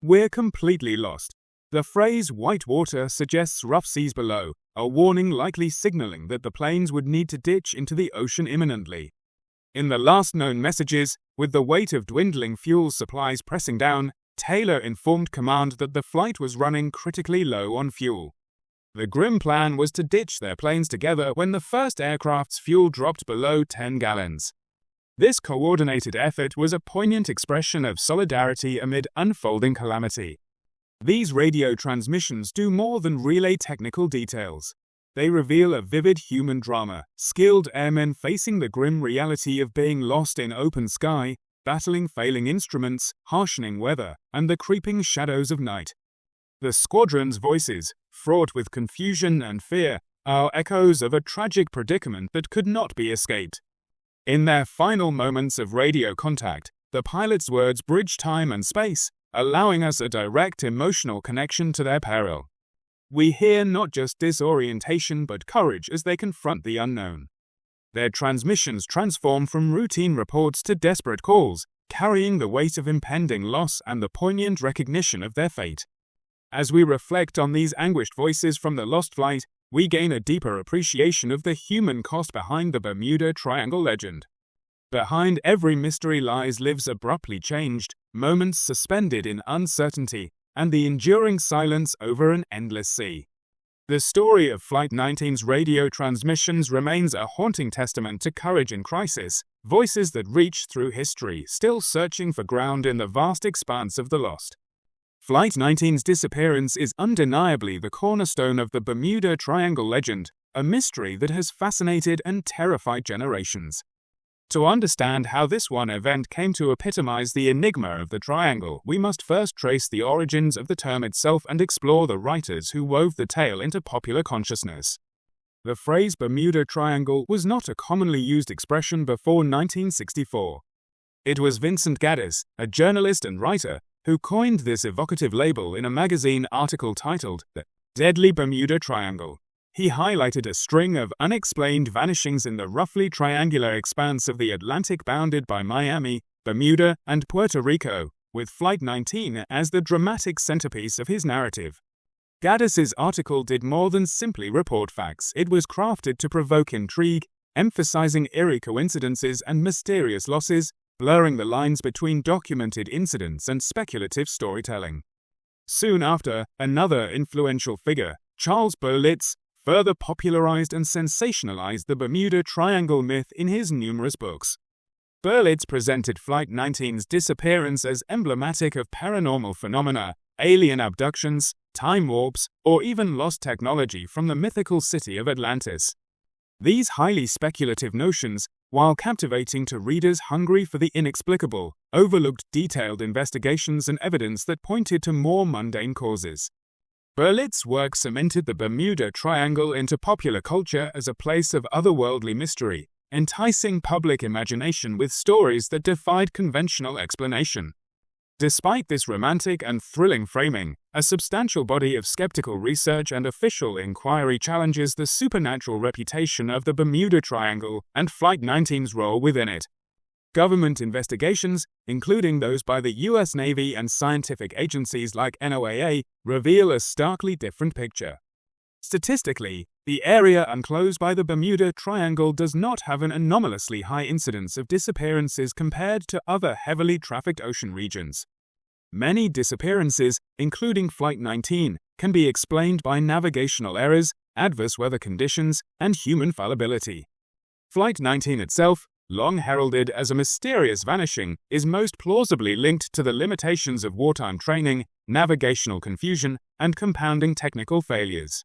We're completely lost." The phrase white water suggests rough seas below, a warning likely signaling that the planes would need to ditch into the ocean imminently. In the last known messages, with the weight of dwindling fuel supplies pressing down, Taylor informed command that the flight was running critically low on fuel. The grim plan was to ditch their planes together when the first aircraft's fuel dropped below 10 gallons. This coordinated effort was a poignant expression of solidarity amid unfolding calamity. These radio transmissions do more than relay technical details. They reveal a vivid human drama, skilled airmen facing the grim reality of being lost in open sky, battling failing instruments, harshening weather, and the creeping shadows of night. The squadron's voices, fraught with confusion and fear, are echoes of a tragic predicament that could not be escaped. In their final moments of radio contact, the pilots' words bridge time and space, allowing us a direct emotional connection to their peril. We hear not just disorientation but courage as they confront the unknown. Their transmissions transform from routine reports to desperate calls, carrying the weight of impending loss and the poignant recognition of their fate. As we reflect on these anguished voices from the lost flight, we gain a deeper appreciation of the human cost behind the Bermuda Triangle legend. Behind every mystery lies lives abruptly changed, moments suspended in uncertainty, and the enduring silence over an endless sea. The story of Flight 19's radio transmissions remains a haunting testament to courage in crisis, voices that reach through history, still searching for ground in the vast expanse of the lost. Flight 19's disappearance is undeniably the cornerstone of the Bermuda Triangle legend, a mystery that has fascinated and terrified generations. To understand how this one event came to epitomize the enigma of the triangle, we must first trace the origins of the term itself and explore the writers who wove the tale into popular consciousness. The phrase Bermuda Triangle was not a commonly used expression before 1964. It was Vincent Gaddis, a journalist and writer, who coined this evocative label in a magazine article titled "The Deadly Bermuda Triangle." He highlighted a string of unexplained vanishings in the roughly triangular expanse of the Atlantic bounded by Miami, Bermuda, and Puerto Rico, with Flight 19 as the dramatic centerpiece of his narrative. Gaddis's article did more than simply report facts. It was crafted to provoke intrigue, emphasizing eerie coincidences and mysterious losses, blurring the lines between documented incidents and speculative storytelling. Soon after, another influential figure, Charles Berlitz, further popularized and sensationalized the Bermuda Triangle myth in his numerous books. Berlitz presented Flight 19's disappearance as emblematic of paranormal phenomena, alien abductions, time warps, or even lost technology from the mythical city of Atlantis. These highly speculative notions, while captivating to readers hungry for the inexplicable, overlooked detailed investigations and evidence that pointed to more mundane causes. Berlitz's work cemented the Bermuda Triangle into popular culture as a place of otherworldly mystery, enticing public imagination with stories that defied conventional explanation. Despite this romantic and thrilling framing, a substantial body of skeptical research and official inquiry challenges the supernatural reputation of the Bermuda Triangle and Flight 19's role within it. Government investigations, including those by the U.S. Navy and scientific agencies like NOAA, reveal a starkly different picture. Statistically, the area enclosed by the Bermuda Triangle does not have an anomalously high incidence of disappearances compared to other heavily trafficked ocean regions. Many disappearances, including Flight 19, can be explained by navigational errors, adverse weather conditions, and human fallibility. Flight 19 itself, long heralded as a mysterious vanishing, is most plausibly linked to the limitations of wartime training, navigational confusion, and compounding technical failures.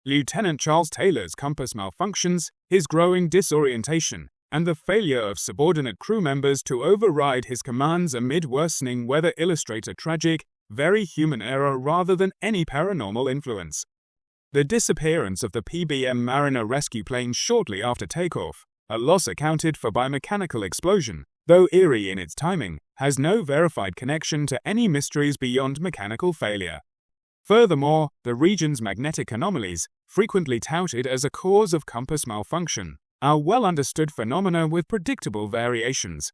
Lieutenant Charles Taylor's compass malfunctions, his growing disorientation, and the failure of subordinate crew members to override his commands amid worsening weather illustrate a tragic, very human error rather than any paranormal influence. The disappearance of the PBM Mariner rescue plane shortly after takeoff, a loss accounted for by mechanical explosion, though eerie in its timing, has no verified connection to any mysteries beyond mechanical failure. Furthermore, the region's magnetic anomalies, frequently touted as a cause of compass malfunction, are well-understood phenomena with predictable variations.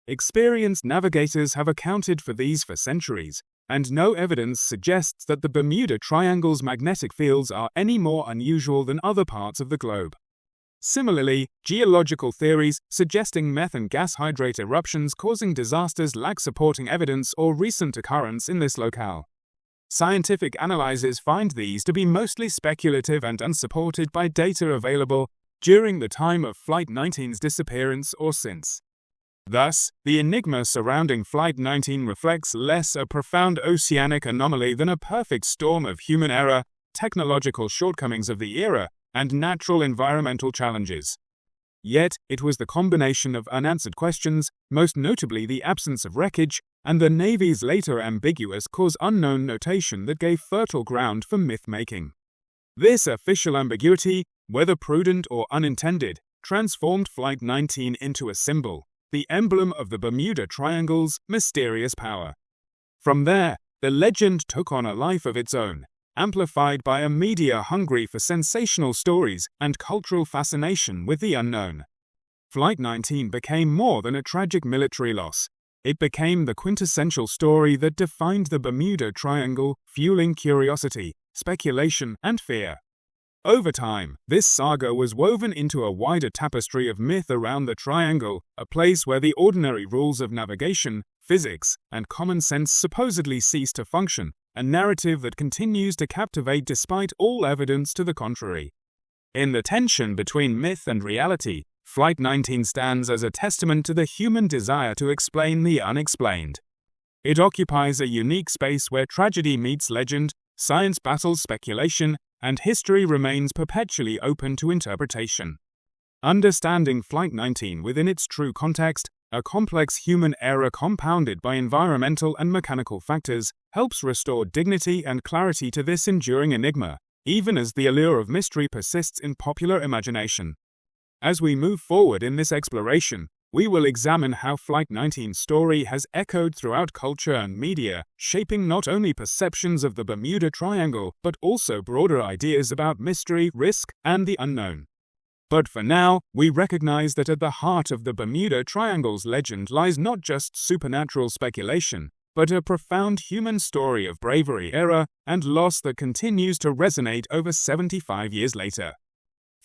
Experienced navigators have accounted for these for centuries, and no evidence suggests that the Bermuda Triangle's magnetic fields are any more unusual than other parts of the globe. Similarly, geological theories suggesting methane gas hydrate eruptions causing disasters lack supporting evidence or recent occurrence in this locale. Scientific analyses find these to be mostly speculative and unsupported by data available during the time of Flight 19's disappearance or since. Thus, the enigma surrounding Flight 19 reflects less a profound oceanic anomaly than a perfect storm of human error, technological shortcomings of the era, and natural environmental challenges. Yet, it was the combination of unanswered questions, most notably the absence of wreckage, and the Navy's later ambiguous cause unknown notation that gave fertile ground for myth-making. This official ambiguity, whether prudent or unintended, transformed Flight 19 into a symbol, the emblem of the Bermuda Triangle's mysterious power. From there, the legend took on a life of its own, amplified by a media hungry for sensational stories and cultural fascination with the unknown. Flight 19 became more than a tragic military loss. It became the quintessential story that defined the Bermuda Triangle, fueling curiosity, speculation, and fear. Over time, this saga was woven into a wider tapestry of myth around the Triangle, a place where the ordinary rules of navigation, physics, and common sense supposedly cease to function, a narrative that continues to captivate despite all evidence to the contrary. In the tension between myth and reality, Flight 19 stands as a testament to the human desire to explain the unexplained. It occupies a unique space where tragedy meets legend, science battles speculation, and history remains perpetually open to interpretation. Understanding Flight 19 within its true context, a complex human error compounded by environmental and mechanical factors, helps restore dignity and clarity to this enduring enigma, even as the allure of mystery persists in popular imagination. As we move forward in this exploration, we will examine how Flight 19's story has echoed throughout culture and media, shaping not only perceptions of the Bermuda Triangle, but also broader ideas about mystery, risk, and the unknown. But for now, we recognize that at the heart of the Bermuda Triangle's legend lies not just supernatural speculation, but a profound human story of bravery, error, and loss that continues to resonate over 75 years later.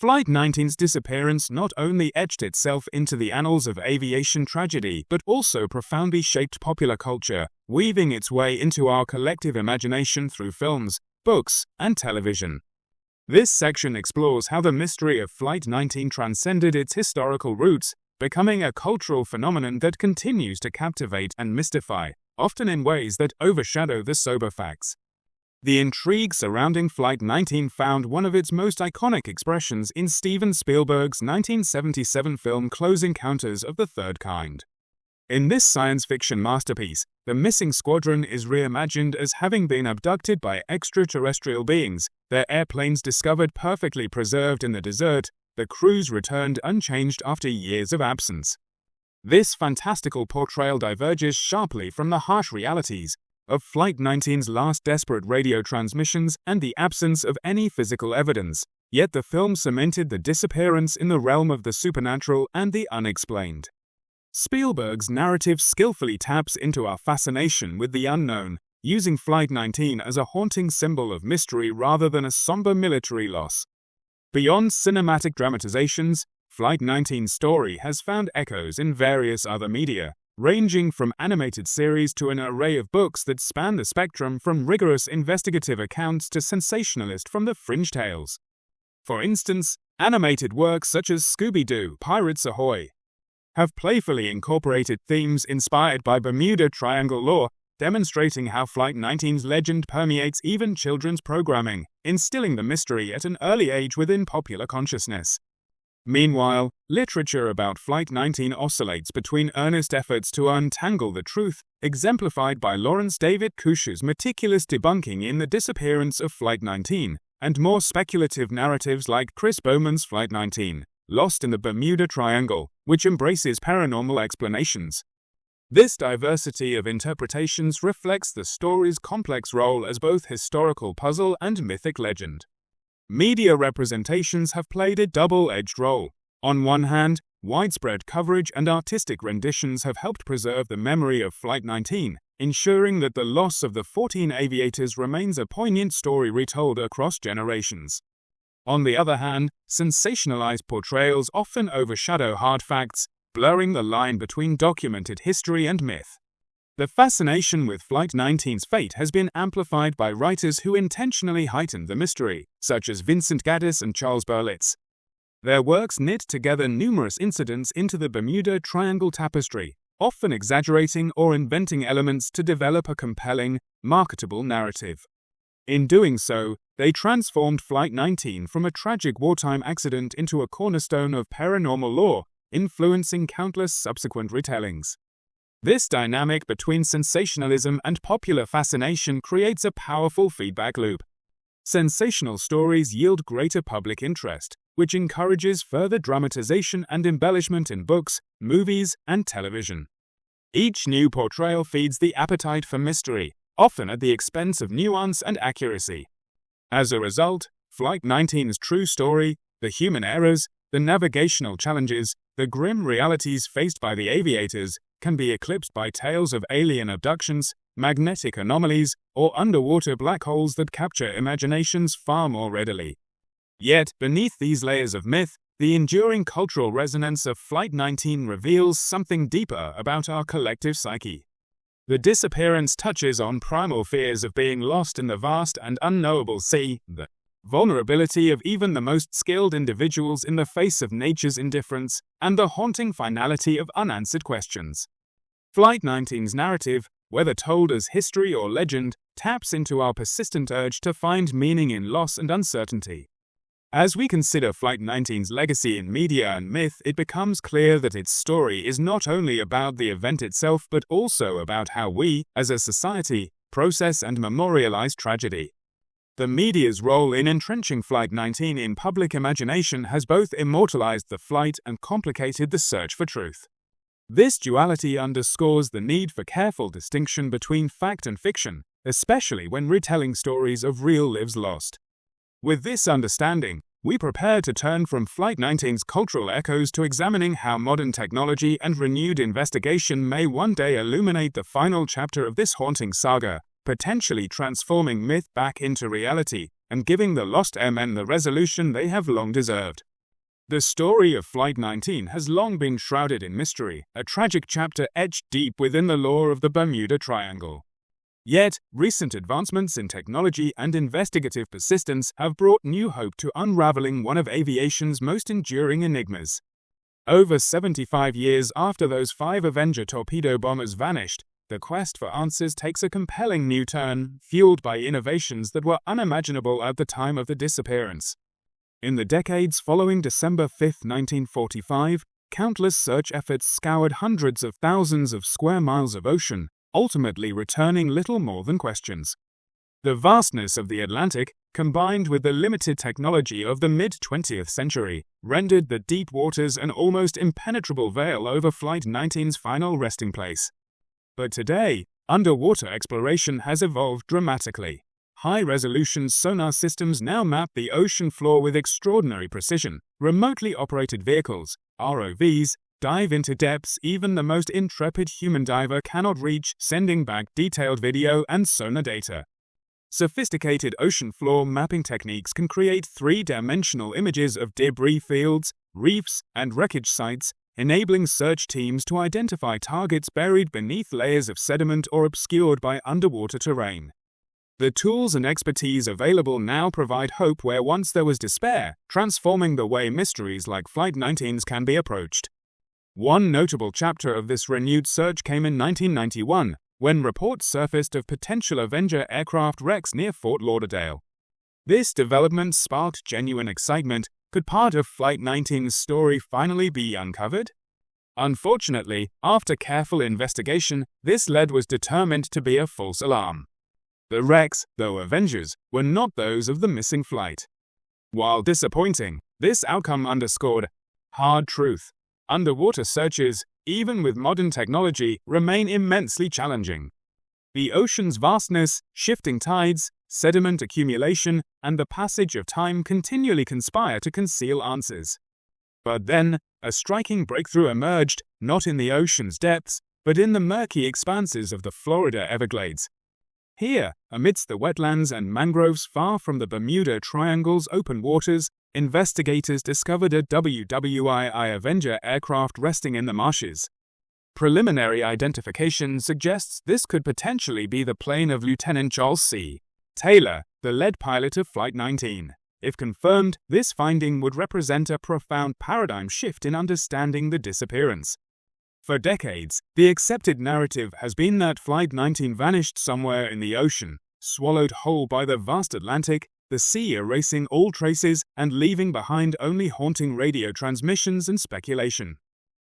Flight 19's disappearance not only etched itself into the annals of aviation tragedy, but also profoundly shaped popular culture, weaving its way into our collective imagination through films, books, and television. This section explores how the mystery of Flight 19 transcended its historical roots, becoming a cultural phenomenon that continues to captivate and mystify, often in ways that overshadow the sober facts. The intrigue surrounding Flight 19 found one of its most iconic expressions in Steven Spielberg's 1977 film Close Encounters of the Third Kind. In this science fiction masterpiece, the missing squadron is reimagined as having been abducted by extraterrestrial beings, their airplanes discovered perfectly preserved in the desert, the crews returned unchanged after years of absence. This fantastical portrayal diverges sharply from the harsh realities of Flight 19's last desperate radio transmissions and the absence of any physical evidence, yet the film cemented the disappearance in the realm of the supernatural and the unexplained. Spielberg's narrative skillfully taps into our fascination with the unknown, using Flight 19 as a haunting symbol of mystery rather than a somber military loss. Beyond cinematic dramatizations, Flight 19's story has found echoes in various other media, ranging from animated series to an array of books that span the spectrum from rigorous investigative accounts to sensationalist from the fringe tales. For instance, animated works such as Scooby-Doo, Pirates Ahoy! Have playfully incorporated themes inspired by Bermuda Triangle lore, demonstrating how Flight 19's legend permeates even children's programming, instilling the mystery at an early age within popular consciousness. Meanwhile, literature about Flight 19 oscillates between earnest efforts to untangle the truth, exemplified by Lawrence David Kush's meticulous debunking in The Disappearance of Flight 19, and more speculative narratives like Chris Bowman's Flight 19, Lost in the Bermuda Triangle, which embraces paranormal explanations. This diversity of interpretations reflects the story's complex role as both historical puzzle and mythic legend. Media representations have played a double-edged role. On one hand, widespread coverage and artistic renditions have helped preserve the memory of Flight 19, ensuring that the loss of the 14 aviators remains a poignant story retold across generations. On the other hand, sensationalized portrayals often overshadow hard facts, blurring the line between documented history and myth. The fascination with Flight 19's fate has been amplified by writers who intentionally heightened the mystery, such as Vincent Gaddis and Charles Berlitz. Their works knit together numerous incidents into the Bermuda Triangle tapestry, often exaggerating or inventing elements to develop a compelling, marketable narrative. In doing so, they transformed Flight 19 from a tragic wartime accident into a cornerstone of paranormal lore, influencing countless subsequent retellings. This dynamic between sensationalism and popular fascination creates a powerful feedback loop. Sensational stories yield greater public interest, which encourages further dramatization and embellishment in books, movies, and television. Each new portrayal feeds the appetite for mystery, often at the expense of nuance and accuracy. As a result, Flight 19's true story, the human errors, the navigational challenges, the grim realities faced by the aviators, can be eclipsed by tales of alien abductions, magnetic anomalies, or underwater black holes that capture imaginations far more readily. Yet, beneath these layers of myth, the enduring cultural resonance of Flight 19 reveals something deeper about our collective psyche. The disappearance touches on primal fears of being lost in the vast and unknowable sea, the vulnerability of even the most skilled individuals in the face of nature's indifference, and the haunting finality of unanswered questions. Flight 19's narrative, whether told as history or legend, taps into our persistent urge to find meaning in loss and uncertainty. As we consider Flight 19's legacy in media and myth, it becomes clear that its story is not only about the event itself but also about how we, as a society, process and memorialize tragedy. The media's role in entrenching Flight 19 in public imagination has both immortalized the flight and complicated the search for truth. This duality underscores the need for careful distinction between fact and fiction, especially when retelling stories of real lives lost. With this understanding, we prepare to turn from Flight 19's cultural echoes to examining how modern technology and renewed investigation may one day illuminate the final chapter of this haunting saga, potentially transforming myth back into reality and giving the lost airmen the resolution they have long deserved. The story of Flight 19 has long been shrouded in mystery, a tragic chapter etched deep within the lore of the Bermuda Triangle. Yet, recent advancements in technology and investigative persistence have brought new hope to unraveling one of aviation's most enduring enigmas. Over 75 years after those 5 Avenger torpedo bombers vanished, the quest for answers takes a compelling new turn, fueled by innovations that were unimaginable at the time of the disappearance. In the decades following December 5, 1945, countless search efforts scoured hundreds of thousands of square miles of ocean, ultimately returning little more than questions. The vastness of the Atlantic, combined with the limited technology of the mid-20th century, rendered the deep waters an almost impenetrable veil over Flight 19's final resting place. But today, underwater exploration has evolved dramatically. High-resolution sonar systems now map the ocean floor with extraordinary precision. Remotely operated vehicles, ROVs, dive into depths even the most intrepid human diver cannot reach, sending back detailed video and sonar data. Sophisticated ocean floor mapping techniques can create 3-dimensional images of debris fields, reefs, and wreckage sites, enabling search teams to identify targets buried beneath layers of sediment or obscured by underwater terrain. The tools and expertise available now provide hope where once there was despair, transforming the way mysteries like Flight 19's can be approached. One notable chapter of this renewed search came in 1991, when reports surfaced of potential Avenger aircraft wrecks near Fort Lauderdale. This development sparked genuine excitement, Could part of Flight 19's story finally be uncovered? Unfortunately, after careful investigation, this lead was determined to be a false alarm. The wrecks, though Avengers, were not those of the missing flight. While disappointing, this outcome underscored hard truth. Underwater searches, even with modern technology, remain immensely challenging. The ocean's vastness, shifting tides, sediment accumulation, and the passage of time continually conspire to conceal answers. But then, a striking breakthrough emerged, not in the ocean's depths, but in the murky expanses of the Florida Everglades. Here, amidst the wetlands and mangroves far from the Bermuda Triangle's open waters, investigators discovered a WWII Avenger aircraft resting in the marshes. Preliminary identification suggests this could potentially be the plane of Lieutenant Charles C. Taylor, the lead pilot of Flight 19. If confirmed, this finding would represent a profound paradigm shift in understanding the disappearance. For decades, the accepted narrative has been that Flight 19 vanished somewhere in the ocean, swallowed whole by the vast Atlantic, the sea erasing all traces and leaving behind only haunting radio transmissions and speculation.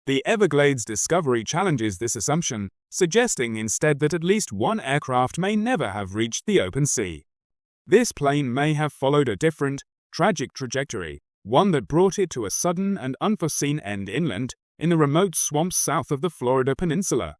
The Everglades discovery challenges this assumption, suggesting instead that at least one aircraft may never have reached the open sea. This plane may have followed a different, tragic trajectory, one that brought it to a sudden and unforeseen end inland, in the remote swamps south of the Florida peninsula.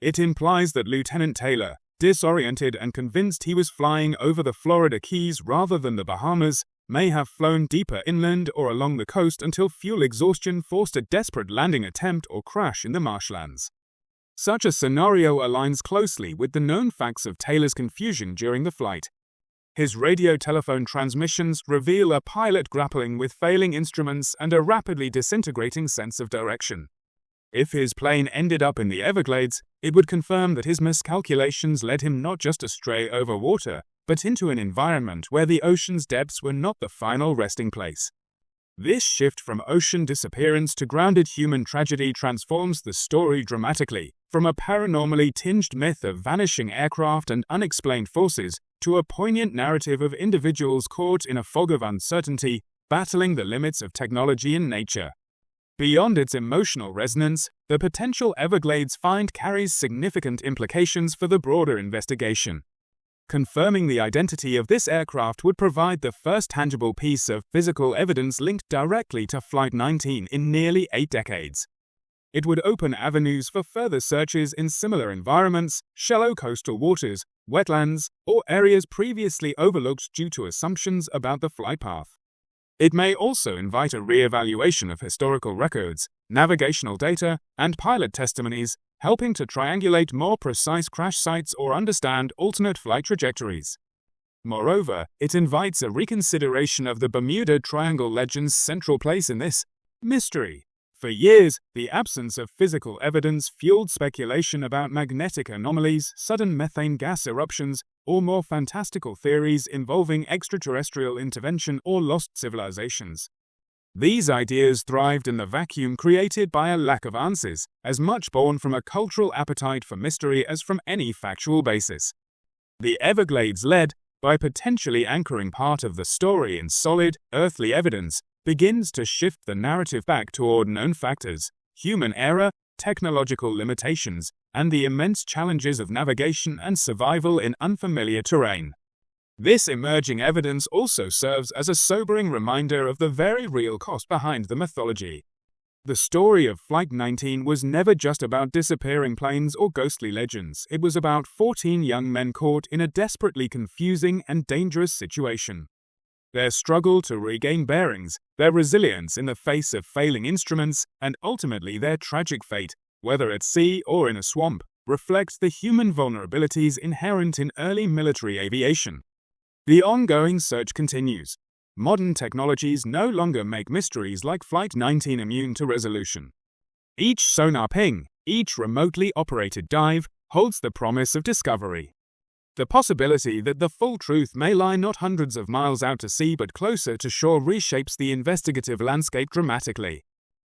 It implies that Lieutenant Taylor, disoriented and convinced he was flying over the Florida Keys rather than the Bahamas, may have flown deeper inland or along the coast until fuel exhaustion forced a desperate landing attempt or crash in the marshlands. Such a scenario aligns closely with the known facts of Taylor's confusion during the flight. His radio-telephone transmissions reveal a pilot grappling with failing instruments and a rapidly disintegrating sense of direction. If his plane ended up in the Everglades, it would confirm that his miscalculations led him not just astray over water, but into an environment where the ocean's depths were not the final resting place. This shift from ocean disappearance to grounded human tragedy transforms the story dramatically, from a paranormally tinged myth of vanishing aircraft and unexplained forces to a poignant narrative of individuals caught in a fog of uncertainty, battling the limits of technology and nature. Beyond its emotional resonance, the potential Everglades find carries significant implications for the broader investigation. Confirming the identity of this aircraft would provide the first tangible piece of physical evidence linked directly to Flight 19 in nearly 8 decades. It would open avenues for further searches in similar environments, shallow coastal waters, wetlands, or areas previously overlooked due to assumptions about the flight path. It may also invite a re-evaluation of historical records, navigational data, and pilot testimonies, helping to triangulate more precise crash sites or understand alternate flight trajectories. Moreover, it invites a reconsideration of the Bermuda Triangle legend's central place in this mystery. For years, the absence of physical evidence fueled speculation about magnetic anomalies, sudden methane gas eruptions, or more fantastical theories involving extraterrestrial intervention or lost civilizations. These ideas thrived in the vacuum created by a lack of answers, as much born from a cultural appetite for mystery as from any factual basis. The Everglades led, by potentially anchoring part of the story in solid, earthly evidence, begins to shift the narrative back toward known factors, human error, technological limitations, and the immense challenges of navigation and survival in unfamiliar terrain. This emerging evidence also serves as a sobering reminder of the very real cost behind the mythology. The story of Flight 19 was never just about disappearing planes or ghostly legends. It was about 14 young men caught in a desperately confusing and dangerous situation. Their struggle to regain bearings, their resilience in the face of failing instruments, and ultimately their tragic fate, whether at sea or in a swamp, reflects the human vulnerabilities inherent in early military aviation. The ongoing search continues. Modern technologies no longer make mysteries like Flight 19 immune to resolution. Each sonar ping, each remotely operated dive, holds the promise of discovery. The possibility that the full truth may lie not hundreds of miles out to sea but closer to shore reshapes the investigative landscape dramatically.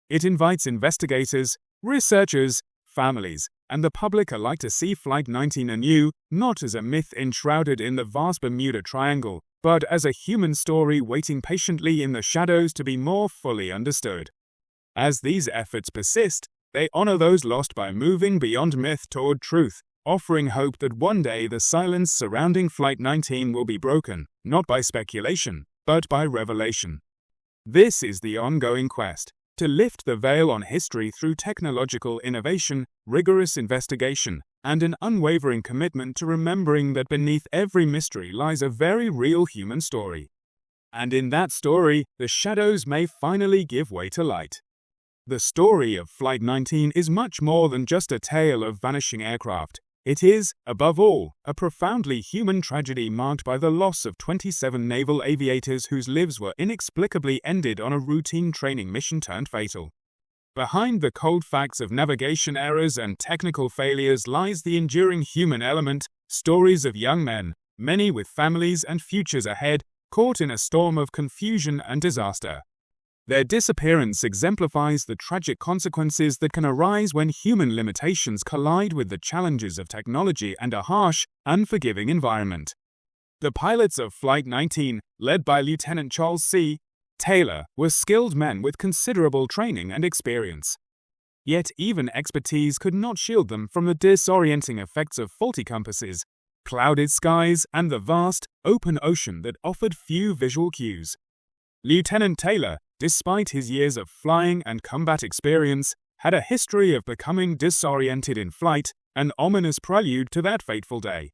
It invites investigators, researchers, families, and the public alike to see Flight 19 anew, not as a myth enshrouded in the vast Bermuda Triangle, but as a human story waiting patiently in the shadows to be more fully understood. As these efforts persist, they honor those lost by moving beyond myth toward truth, offering hope that one day the silence surrounding Flight 19 will be broken, not by speculation, but by revelation. This is the ongoing quest, to lift the veil on history through technological innovation, rigorous investigation, and an unwavering commitment to remembering that beneath every mystery lies a very real human story. And in that story, the shadows may finally give way to light. The story of Flight 19 is much more than just a tale of vanishing aircraft. It is, above all, a profoundly human tragedy marked by the loss of 27 naval aviators whose lives were inexplicably ended on a routine training mission turned fatal. Behind the cold facts of navigation errors and technical failures lies the enduring human element, stories of young men, many with families and futures ahead, caught in a storm of confusion and disaster. Their disappearance exemplifies the tragic consequences that can arise when human limitations collide with the challenges of technology and a harsh, unforgiving environment. The pilots of Flight 19, led by Lieutenant Charles C. Taylor, were skilled men with considerable training and experience. Yet even expertise could not shield them from the disorienting effects of faulty compasses, clouded skies, and the vast, open ocean that offered few visual cues. Lieutenant Taylor, despite his years of flying and combat experience, had a history of becoming disoriented in flight, an ominous prelude to that fateful day.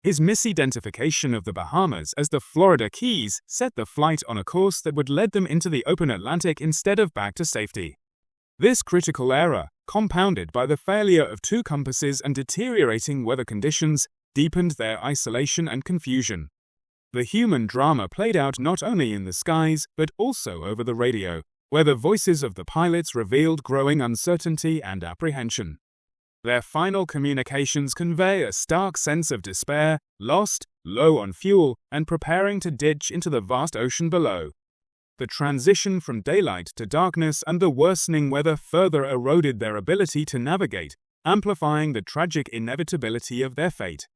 His misidentification of the Bahamas as the Florida Keys set the flight on a course that would lead them into the open Atlantic instead of back to safety. This critical error, compounded by the failure of two compasses and deteriorating weather conditions, deepened their isolation and confusion. The human drama played out not only in the skies, but also over the radio, where the voices of the pilots revealed growing uncertainty and apprehension. Their final communications convey a stark sense of despair, lost, low on fuel, and preparing to ditch into the vast ocean below. The transition from daylight to darkness and the worsening weather further eroded their ability to navigate, amplifying the tragic inevitability of their fate.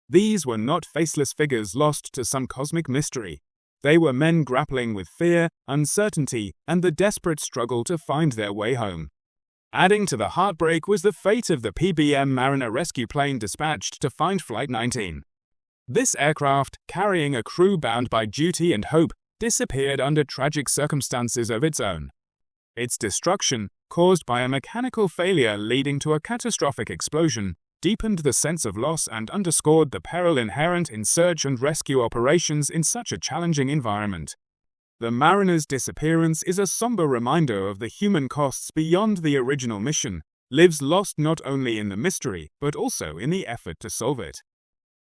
These were not faceless figures lost to some cosmic mystery. They were men grappling with fear, uncertainty, and the desperate struggle to find their way home. Adding to the heartbreak was the fate of the PBM Mariner rescue plane dispatched to find Flight 19. This aircraft, carrying a crew bound by duty and hope, disappeared under tragic circumstances of its own. Its destruction, caused by a mechanical failure leading to a catastrophic explosion, deepened the sense of loss and underscored the peril inherent in search and rescue operations in such a challenging environment. The Mariner's disappearance is a somber reminder of the human costs beyond the original mission, lives lost not only in the mystery, but also in the effort to solve it.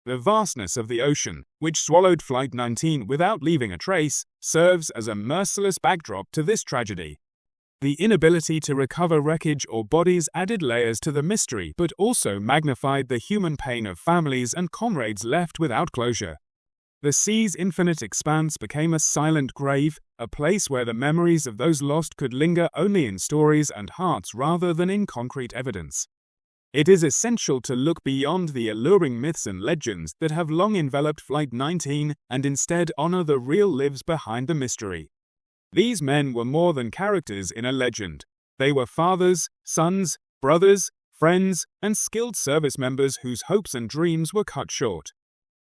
The vastness of the ocean, which swallowed Flight 19 without leaving a trace, serves as a merciless backdrop to this tragedy. The inability to recover wreckage or bodies added layers to the mystery but also magnified the human pain of families and comrades left without closure. The sea's infinite expanse became a silent grave, a place where the memories of those lost could linger only in stories and hearts rather than in concrete evidence. It is essential to look beyond the alluring myths and legends that have long enveloped Flight 19 and instead honor the real lives behind the mystery. These men were more than characters in a legend. They were fathers, sons, brothers, friends, and skilled service members whose hopes and dreams were cut short.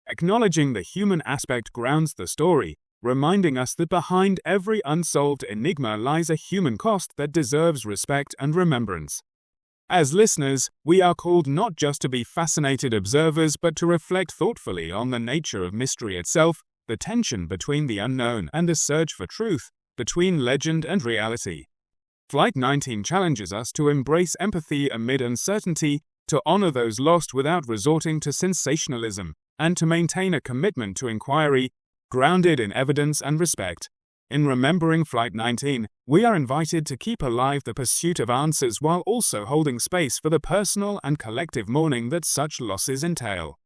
Acknowledging the human aspect grounds the story, reminding us that behind every unsolved enigma lies a human cost that deserves respect and remembrance. As listeners, we are called not just to be fascinated observers but to reflect thoughtfully on the nature of mystery itself, the tension between the unknown and the search for truth, between legend and reality. Flight 19 challenges us to embrace empathy amid uncertainty, to honor those lost without resorting to sensationalism, and to maintain a commitment to inquiry, grounded in evidence and respect. In remembering Flight 19, we are invited to keep alive the pursuit of answers while also holding space for the personal and collective mourning that such losses entail.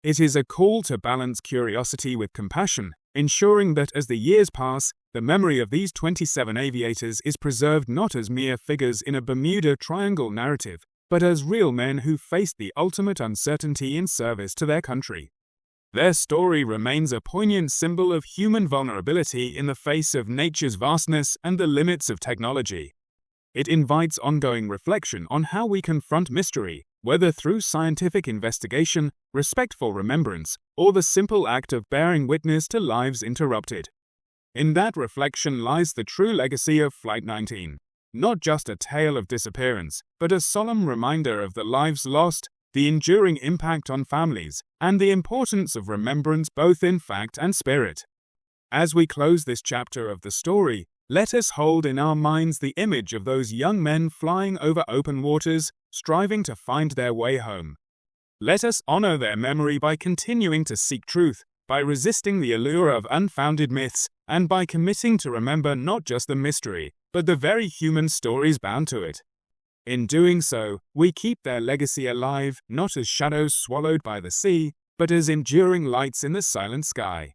It is a call to balance curiosity with compassion, ensuring that as the years pass, the memory of these 27 aviators is preserved not as mere figures in a Bermuda Triangle narrative, but as real men who faced the ultimate uncertainty in service to their country. Their story remains a poignant symbol of human vulnerability in the face of nature's vastness and the limits of technology. It invites ongoing reflection on how we confront mystery, whether through scientific investigation, respectful remembrance, or the simple act of bearing witness to lives interrupted. In that reflection lies the true legacy of Flight 19. Not just a tale of disappearance, but a solemn reminder of the lives lost, the enduring impact on families, and the importance of remembrance both in fact and spirit. As we close this chapter of the story, let us hold in our minds the image of those young men flying over open waters, striving to find their way home. Let us honor their memory by continuing to seek truth, by resisting the allure of unfounded myths, and by committing to remember not just the mystery, but the very human stories bound to it. In doing so, we keep their legacy alive, not as shadows swallowed by the sea, but as enduring lights in the silent sky.